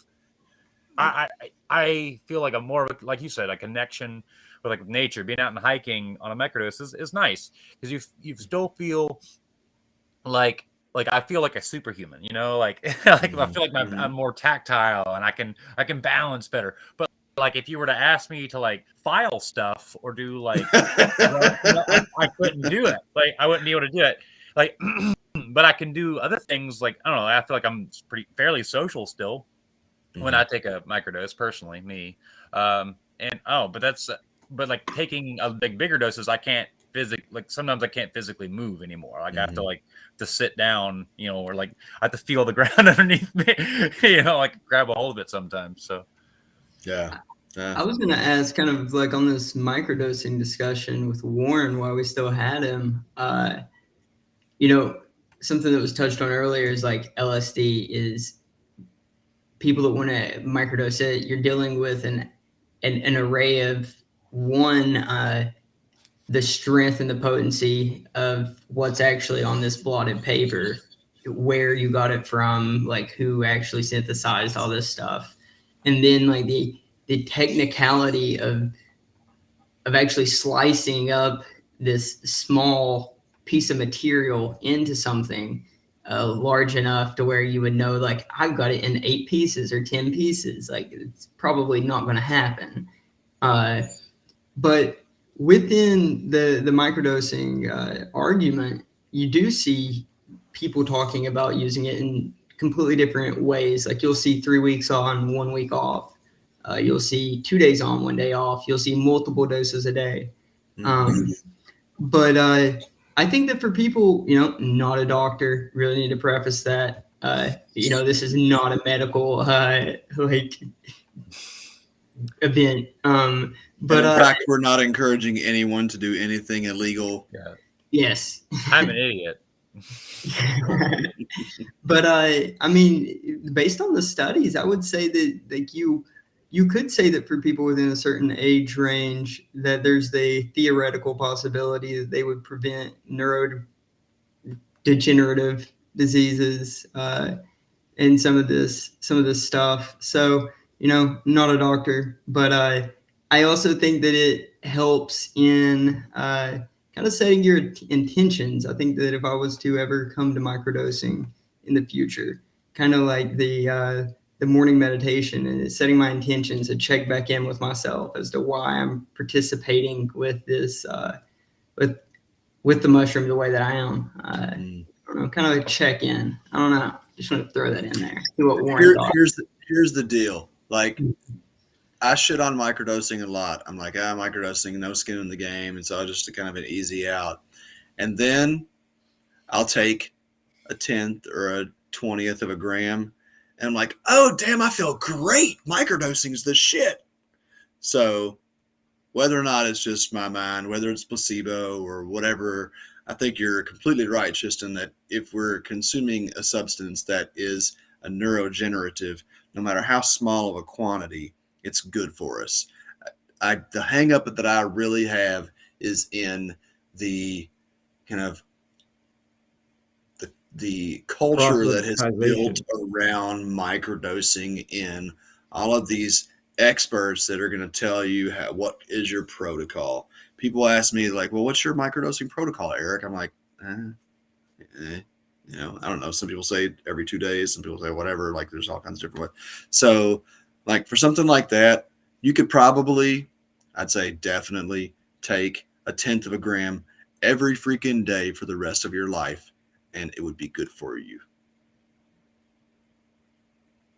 feel like I'm more, like you said, a connection with, like, nature. Being out and hiking on a microdose is nice, because you still feel like I feel like a superhuman, like I feel like I'm more tactile and I can balance better. But, like, if you were to ask me to, like, file stuff or do, like, I couldn't do it. Like, I wouldn't be able to do it. Like, but I can do other things. Like, I don't know. I feel like I'm fairly social still when I take a microdose, personally, me. But like, taking a bigger doses, I can't sometimes I can't physically move anymore. Like, I have to, like, to sit down, or, like, I have to feel the ground underneath me, like, grab a hold of it sometimes. So.
Yeah.
I was going to ask, kind of like on this microdosing discussion with Warren while we still had him, something that was touched on earlier is like LSD is people that want to microdose it. You're dealing with an array of the strength and the potency of what's actually on this blotted paper, where you got it from, like who actually synthesized all this stuff, and then like the technicality of actually slicing up this small piece of material into something large enough to where you would know, like, I've got it in 8 pieces or 10 pieces. Like, it's probably not going to happen. But within the microdosing argument, you do see people talking about using it in completely different ways. Like, you'll see 3 weeks on, 1 week off. You'll see 2 days on, 1 day off. You'll see multiple doses a day. But I think that for people, not a doctor, really need to preface that, this is not a medical event. But
in fact, we're not encouraging anyone to do anything illegal.
Yeah.
Yes.
I'm an idiot.
But I mean, based on the studies, I would say that like you could say that for people within a certain age range, that there's the theoretical possibility that they would prevent neurodegenerative diseases and some of this stuff. So, not a doctor, but I also think that it helps in kind of setting your intentions. I think that if I was to ever come to microdosing in the future, kind of like the morning meditation and setting my intentions to check back in with myself as to why I'm participating with this, with the mushroom the way that I am. I don't know, kind of like check in. I don't know. Just want to throw that in there. See what Warren thought.
Here's the deal. Like, I shit on microdosing a lot. I'm like, microdosing, no skin in the game. It's all just a kind of an easy out. And then I'll take a 10th or a 20th of a gram. And I'm like, oh, damn, I feel great. Microdosing is the shit. So whether or not it's just my mind, whether it's placebo or whatever, I think you're completely right, Tristan, that if we're consuming a substance that is a neurogenerative, no matter how small of a quantity, it's good for us. The hang up that I really have is in the kind of the culture that has built around microdosing in all of these experts that are going to tell you what is your protocol. People ask me like, well, what's your microdosing protocol, Eric? I'm like, I don't know. Some people say every 2 days. Some people say whatever. Like, there's all kinds of different ways. So like for something like that, you could probably, I'd say definitely take a 1/10 of a gram every freaking day for the rest of your life, and it would be good for you.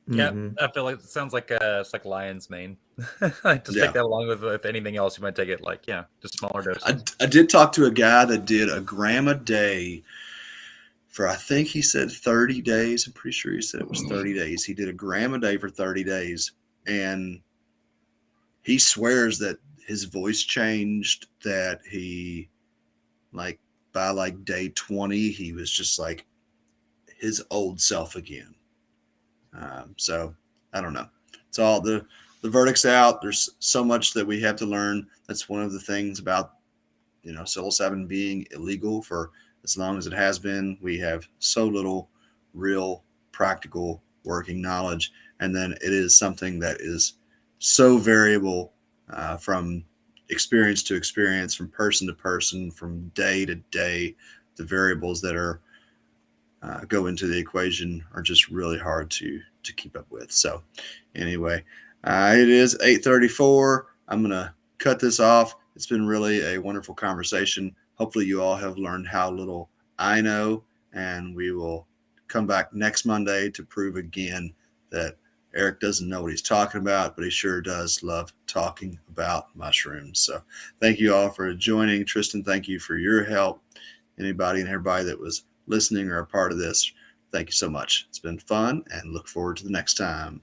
Yeah, I feel like it sounds like it's like lion's mane. Just take that along with anything else. You might take it like, just smaller doses.
I did talk to a guy that did a gram a day for, I think he said 30 days. I'm pretty sure he said it was 30 days. He did a gram a day for 30 days. And he swears that his voice changed, that he, like, by like day 20, he was just like his old self again. So I don't know. It's all the verdict's out. There's so much that we have to learn. That's one of the things about, psilocybin being illegal for as long as it has been. We have so little real practical working knowledge. And then it is something that is so variable from experience to experience, from person to person, from day to day. The variables that are go into the equation are just really hard to keep up with. So anyway, it is 8:34. I'm going to cut this off. It's been really a wonderful conversation. Hopefully you all have learned how little I know, and we will come back next Monday to prove again that Eric doesn't know what he's talking about, but he sure does love talking about mushrooms. So thank you all for joining. Tristan, thank you for your help. Anybody and everybody that was listening or a part of this, thank you so much. It's been fun, and look forward to the next time.